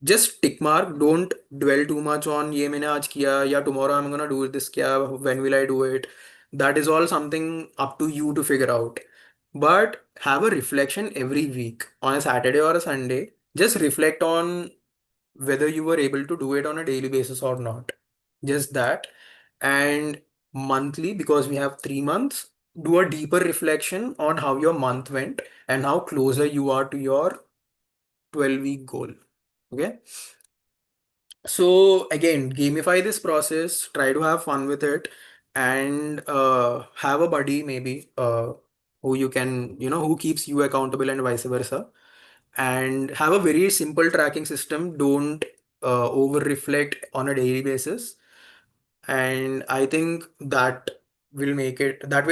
Just tick mark, don't dwell too much on ye maine aaj kiya ya tomorrow I'm gonna do this kya, when will I do it. That is all something up to you to figure out. but have a reflection every week on a Saturday or a Sunday. Just reflect on whether you were able to do it on a daily basis or not. Just that. And monthly, because we have 3 months, do a deeper reflection on how your month went and how closer you are to your 12-week goal. Okay. So again, gamify this process, try to have fun with it, and have a buddy maybe who you can, who keeps you accountable and vice versa. And have a very simple tracking system. Don't over reflect on a daily basis. And I think that will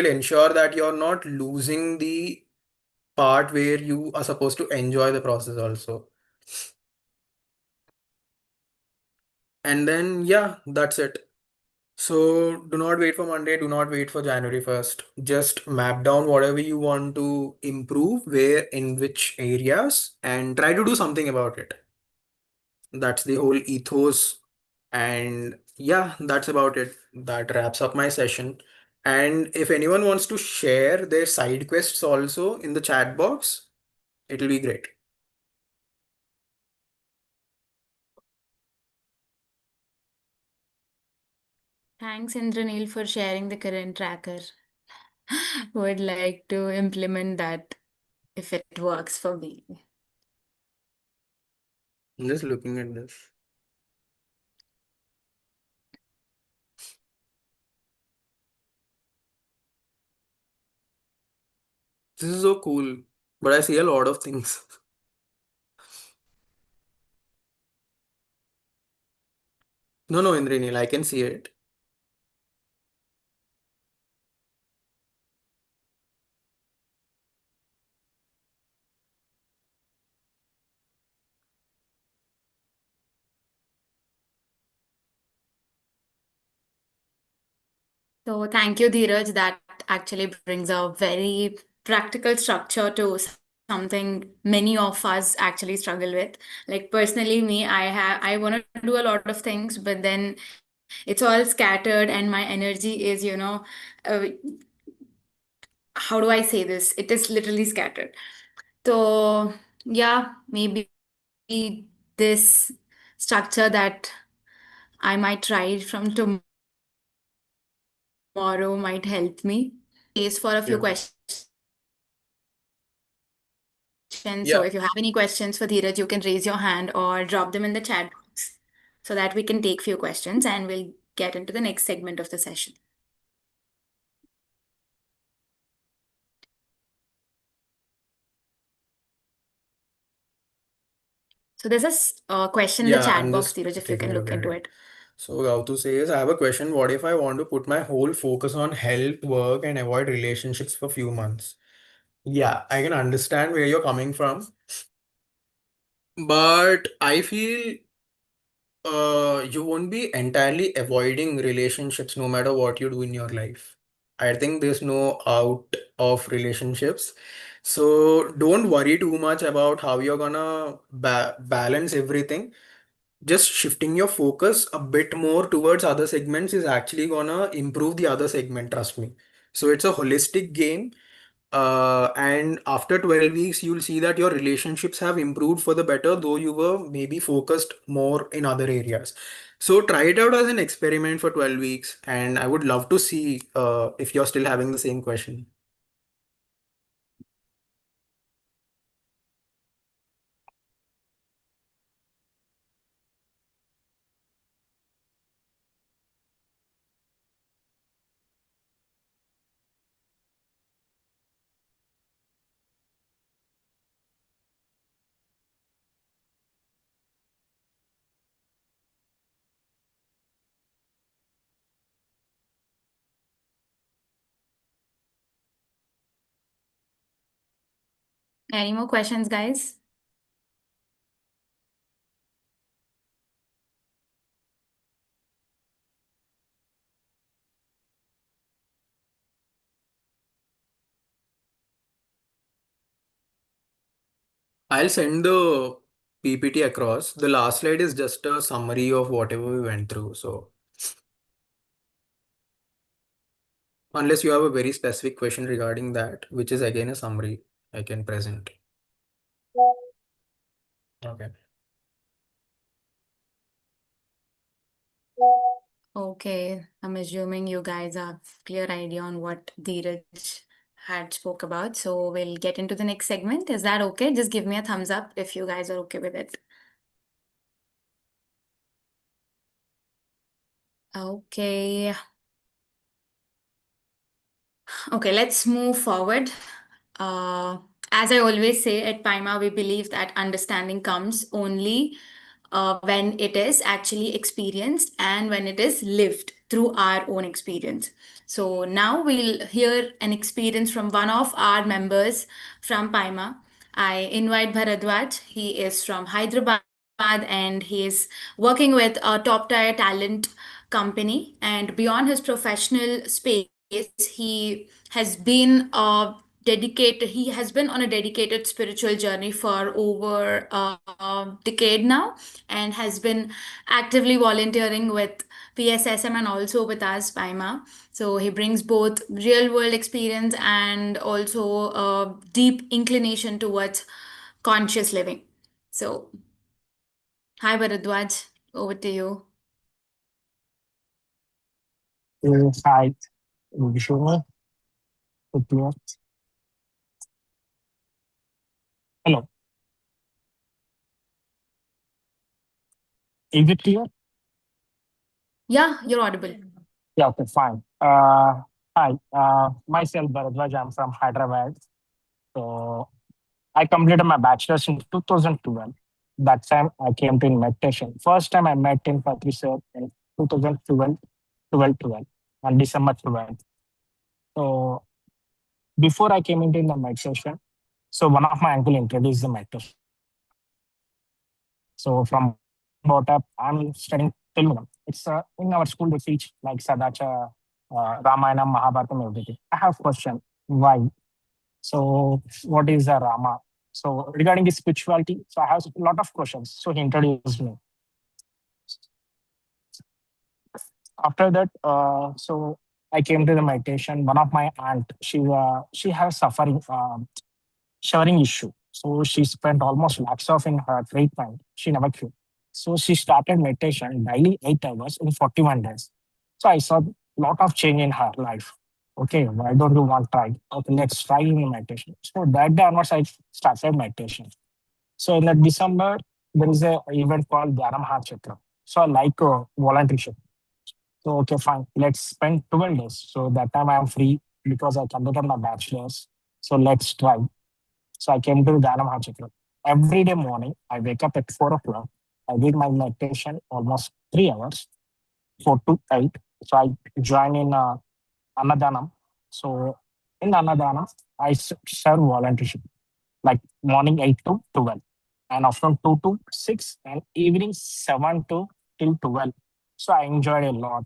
ensure that you're not losing the part where you are supposed to enjoy the process also. And then, yeah, that's it. So do not wait for Monday, do not wait for January 1st. Just map down whatever you want to improve, where in which areas, and try to do something about it. That's the whole ethos. And yeah, that's about it. That wraps up my session. And if anyone wants to share their side quests also in the chat box, it'll be great. Thanks, Indranil, for sharing the current tracker. Would like to implement that if it works for me. I'm just looking at this. This is so cool, but I see a lot of things. No, no, Indranil, I can see it. So thank you, Dheeraj. That actually brings a very practical structure to something many of us actually struggle with. Like personally, me, I want to do a lot of things, but then it's all scattered, and my energy is, uh, how do I say this? It is literally scattered. So yeah, maybe this structure that I might try from tomorrow might help me. So we have space for a few questions. So if you have any Yeah. questions for Dheeraj, you can raise your hand or drop them in the chat box so that we can take few questions and we'll get into the next segment of the session. So there's a question in the Yeah, chat I'm box, just Dheeraj, if you taking can a look look at into it. it. So Gautu says, I have a question. What if I want to put my whole focus on health, work, and avoid relationships for few months? Yeah, I can understand where you're coming from, but I feel you won't be entirely avoiding relationships no matter what you do in your life. I think there's no out of relationships. So don't worry too much about how you're gonna balance everything. Just shifting your focus a bit more towards other segments is actually gonna improve the other segment, trust me. So it's a holistic game. And after 12 weeks, you'll see that your relationships have improved for the better, though you were maybe focused more in other areas. So try it out as an experiment for 12 weeks, and I would love to see if you're still having the same question. Any more questions, guys? I'll send the PPT across. The last slide is just a summary of whatever we went through. So Unless you have a very specific question regarding that, which is again a summary I can present. Okay. Okay, I'm assuming you guys have clear idea on what Dheeraj had spoke about. So we'll get into the next segment. Is that okay? Just give me a thumbs up if you guys are okay with it. Okay. Okay, let's move forward. Uh, as I always say at Paima, we believe that understanding comes only when it is actually experienced and when it is lived through our own experience. So now we'll hear an experience from one of our members from Paima. I invite Bharadwaj. He is from Hyderabad and he is working with a top tier talent company. And beyond his professional space, he has been he has been on a dedicated spiritual journey for over a decade now, and has been actively volunteering with PSSM and also with us Paima. So he brings both real world experience and also a deep inclination towards conscious living. So hi Bharadwaj, over to you. Hi, Vishnu. Hello. Hello. Is it clear? Yeah, you're audible. Yeah, okay, fine. Hi, myself, Bharadwaj. I'm from Hyderabad. So I completed my bachelor's in 2012. That time I came to in meditation. First time I met in Patri sir in 2012, 12, on December 12th. So before I came into the meditation, so one of my uncle introduced the meditation. So from brought up, I'm studying Telugu. It's in our school they teach like Sadacha, Ramayana, Mahabharata, everything. I have question. Why? So what is the Rama? So regarding the spirituality, so I have a lot of questions. So he introduced me. After that, so I came to the meditation. One of my aunt, she has suffering. Showering issue. So she spent almost lakhs of in her treatment. She never cured. So she started meditation daily 8 hours in 41 days. So I saw a lot of change in her life. Okay, why don't you want to try? Okay, let's try in meditation. So that day onwards, I started meditation. So in the December, there is a event called Dhyana Mahachakra. So I like volunteership. So okay, fine. Let's spend 12 days. So that time I am free because I completed my bachelor's. So let's try. So I came to Dhyana Mahachakra. Every day morning, I wake up at 4 o'clock. I did my meditation almost 3 hours, 4 to 8. So I join in Annadanam. So in Annadanam, serve volunteership, like morning 8 to 12, and afternoon 2 to 6, and evening 7 to till 12. So I enjoyed a lot.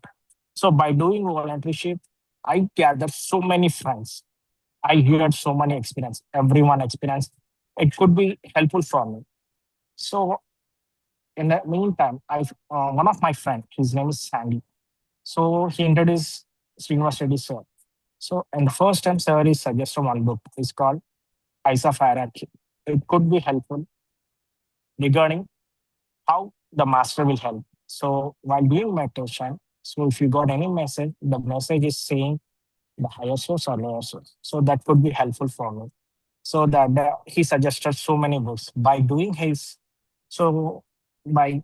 So by doing volunteership, I gathered so many friends. I heard so many experience, everyone experience. It could be helpful for me. So in the meantime, I one of my friend, his name is Sandy. So he introduced Srinivas Reddy sir. So in the first time, sir is suggested one book. It's called Eyes of Hierarchy. It could be helpful regarding how the master will help. So while doing meditation, so if you got any message, the message is saying the higher source or lower source. So that could be helpful for me. So that he suggested so many books. By doing his, so by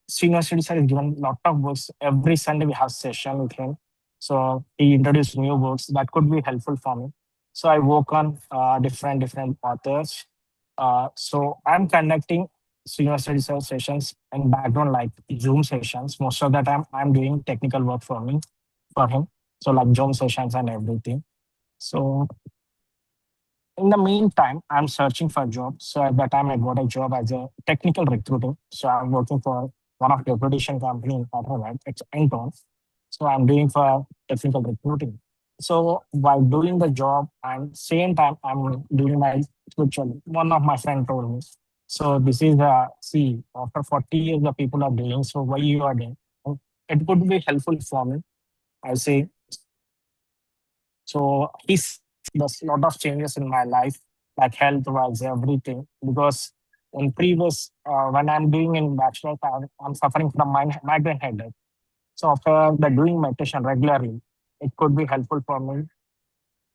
senior studies has given lot of books. Every Sunday we have session with him. So he introduced new books that could be helpful for me. So I work on different authors. So I'm conducting senior studies sessions in background like Zoom sessions. Most of the time I'm doing technical work for me for him. So like Zoom sessions and everything. So in the meantime, I'm searching for jobs. So at that time, I got a job as a technical recruiter. So I'm working for one of the reputation company in Hyderabad. It's Intone. So I'm doing for technical recruiting. So while doing the job and same time I'm doing my spiritual, one of my friend told me, so this is the see after 40 years the people are doing. So why you are doing? It could be helpful for me. I say So he sees there's a lot of changes in my life, like health wise, everything. Because in previous, when I'm doing in bachelor, I'm suffering from migraine headache. So after the doing meditation regularly, it could be helpful for me.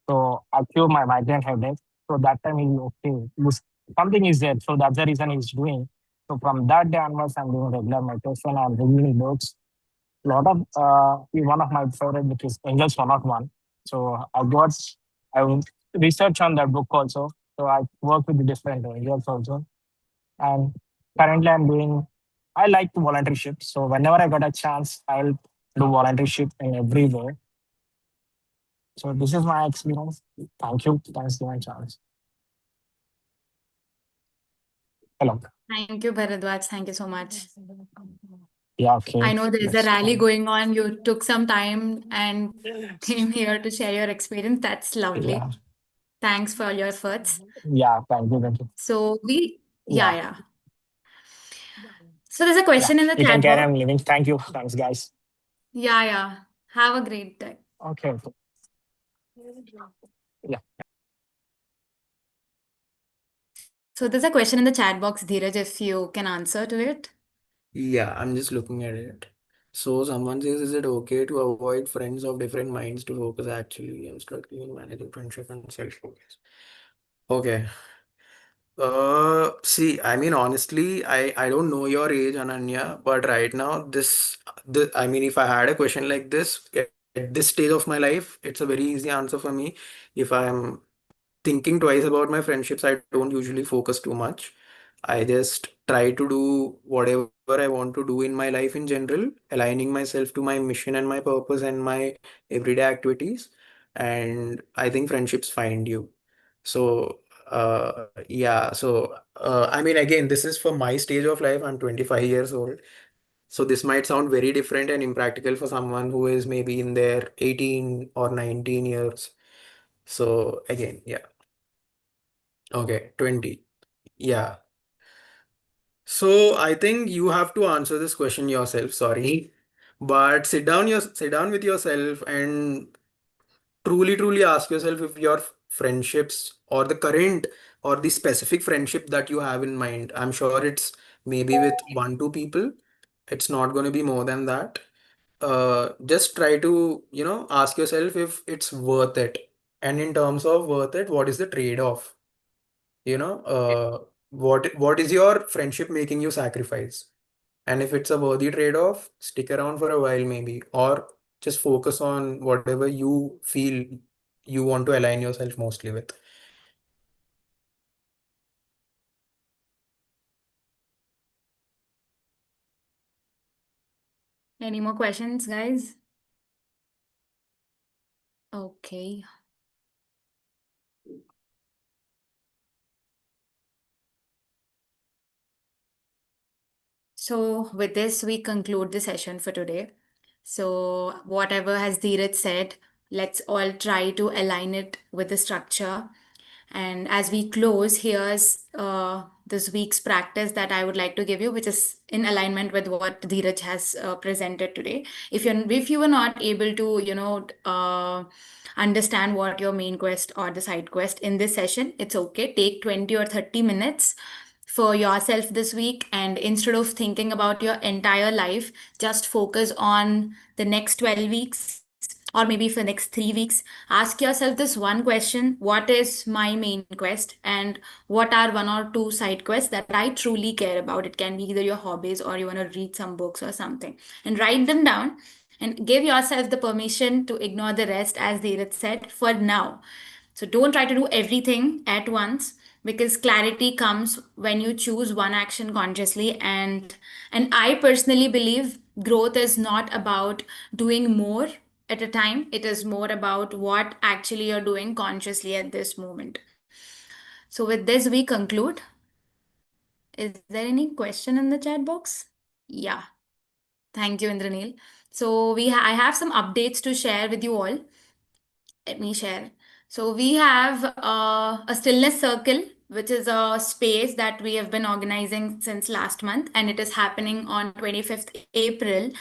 So I cure my migraine headache. So that time he's okay. Something is there. So that's the reason he's doing. So from that day onwards, I'm doing regular meditation. I'm reading books. Lot of one of my favorite book is Angels 101. So I research on that book also. So I work with the different angels also. And currently I'm doing I like volunteership. So whenever I got a chance, I'll do volunteership in every way. So this is my experience. Thank you. Thanks for my chance. Hello. Thank you, Bharadwaj. Thank you so much. Yeah, okay. I know there's a That's rally fine. going on. You took some time and came here to share your experience. That's Yeah. lovely. Thanks for all your efforts. Yeah, thank you. Thank you. Yeah, Yeah. yeah. So there's a Yeah. question in the You can chat carry box. on living. Thank you. Thanks, guys. Yeah, yeah. Have a great day. Okay. Okay. Yeah. So there's a question in the chat box, Dheeraj, if you can answer to it. Yeah, I'm just looking at it. So someone says, is it okay to avoid friends of different minds to focus actually on structuring and managing friendship and self-focus? Okay. See, I mean, honestly, I don't know your age, Ananya, but right now, I mean, if I had a question like this at this stage of my life, it's a very easy answer for me. If I'm thinking twice about my friendships, I don't usually focus too much. I just try to do whatever I want to do in my life in general, aligning myself to my mission and my purpose and my everyday activities. And I think friendships find you. So, yeah. So, I mean, again, this is for my stage of life. I'm 25 years old. So this might sound very different and impractical for someone who is maybe in their 18 or 19 years. So again, yeah. Okay, 20. Yeah. So I think you have to answer this question yourself, sorry. But sit down with yourself and truly ask yourself if your friendships or the current or the specific friendship that you have in mind. I'm sure it's maybe with one, two people. It's not going to be more than that. Just try to, ask yourself if it's worth it. And in terms of worth it, what is the trade-off? you know uh, what is your friendship making you sacrifice, and if it's a worthy trade-off, stick around for a while maybe, or just focus on whatever you feel you want to align yourself mostly with. Any more questions, guys? Okay. So with this, we conclude the session for today. So whatever has Dheeraj said, let's all try to align it with the structure. And as we close, here's this week's practice that I would like to give you, which is in alignment with what Dheeraj has presented today. If you were not able to, understand what your main quest or the side quest in this session, it's okay. Take 20 or 30 minutes for yourself this week, and instead of thinking about your entire life, just focus on the next 12 weeks or maybe for the next 3 weeks. Ask yourself this one question: what is my main quest, and what are one or two side quests that I truly care about? It can be either your hobbies or you want to read some books or something, and write them down and give yourself the permission to ignore the rest, as Dheeraj said, for now. So don't try to do everything at once, because clarity comes when you choose one action consciously. And I personally believe growth is not about doing more at a time. It is more about what actually you're doing consciously at this moment. So with this we conclude. Is there any question in the chat box? Yeah. Thank you, Indranil. So I have some updates to share with you all. Let me share. So we have a stillness circle which is a space that we have been organizing since last month, and it is happening on 25th April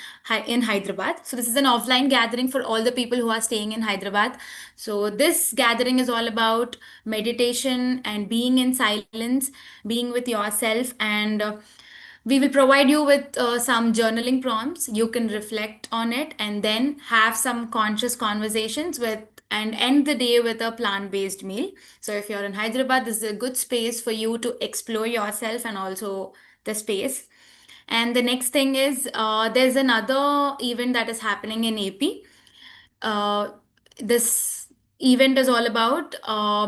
in Hyderabad. So this is an offline gathering for all the people who are staying in Hyderabad. So this gathering is all about meditation and being in silence, being with yourself, and we will provide you with some journaling prompts. You can reflect on it and then have some conscious conversations with and end the day with a plant based meal. So, if you're in Hyderabad, this is a good space for you to explore yourself and also the space. And the next thing is there's another event that is happening in AP. This event is all about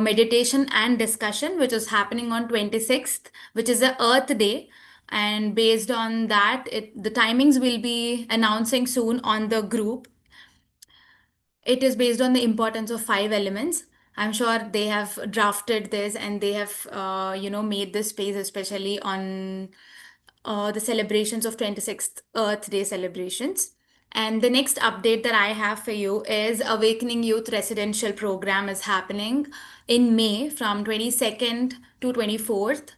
meditation and discussion, which is happening on 26th, which is the Earth Day. And based on that, the timings will be announcing soon on the group. It is based on the importance of five elements. I'm sure they have drafted this and they have, made this space especially on the celebrations of 26th Earth Day celebrations. And the next update that I have for you is Awakening Youth Residential Program is happening in May from 22nd to 24th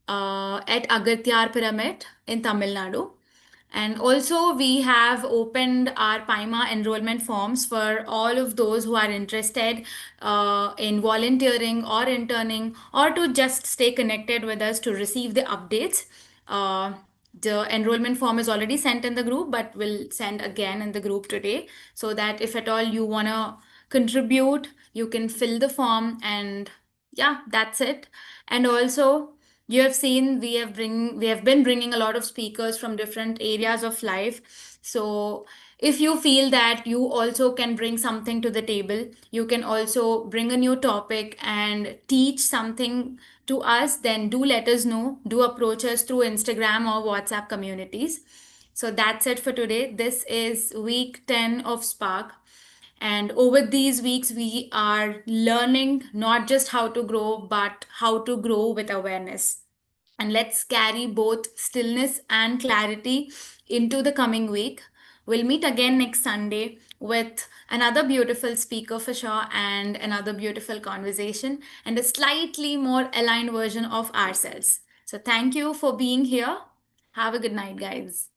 at Agatyar Pyramid in Tamil Nadu. And also, we have opened our PAIMA enrollment forms for all of those who are interested in volunteering or interning or to just stay connected with us to receive the updates. Uh, the enrollment form is already sent in the group, but we'll send again in the group today so that if at all you want to contribute, you can fill the form. And yeah, that's it. And also, you have seen we have been bringing a lot of speakers from different areas of life. So if you feel that you also can bring something to the table, you can also bring a new topic and teach something to us, then do let us know. Do approach us through Instagram or WhatsApp communities. So that's it for today. This is week 10 of Spark. And over these weeks, we are learning not just how to grow, but how to grow with awareness. And let's carry both stillness and clarity into the coming week. We'll meet again next Sunday with another beautiful speaker for sure and another beautiful conversation and a slightly more aligned version of ourselves. So, thank you for being here. Have a good night, guys.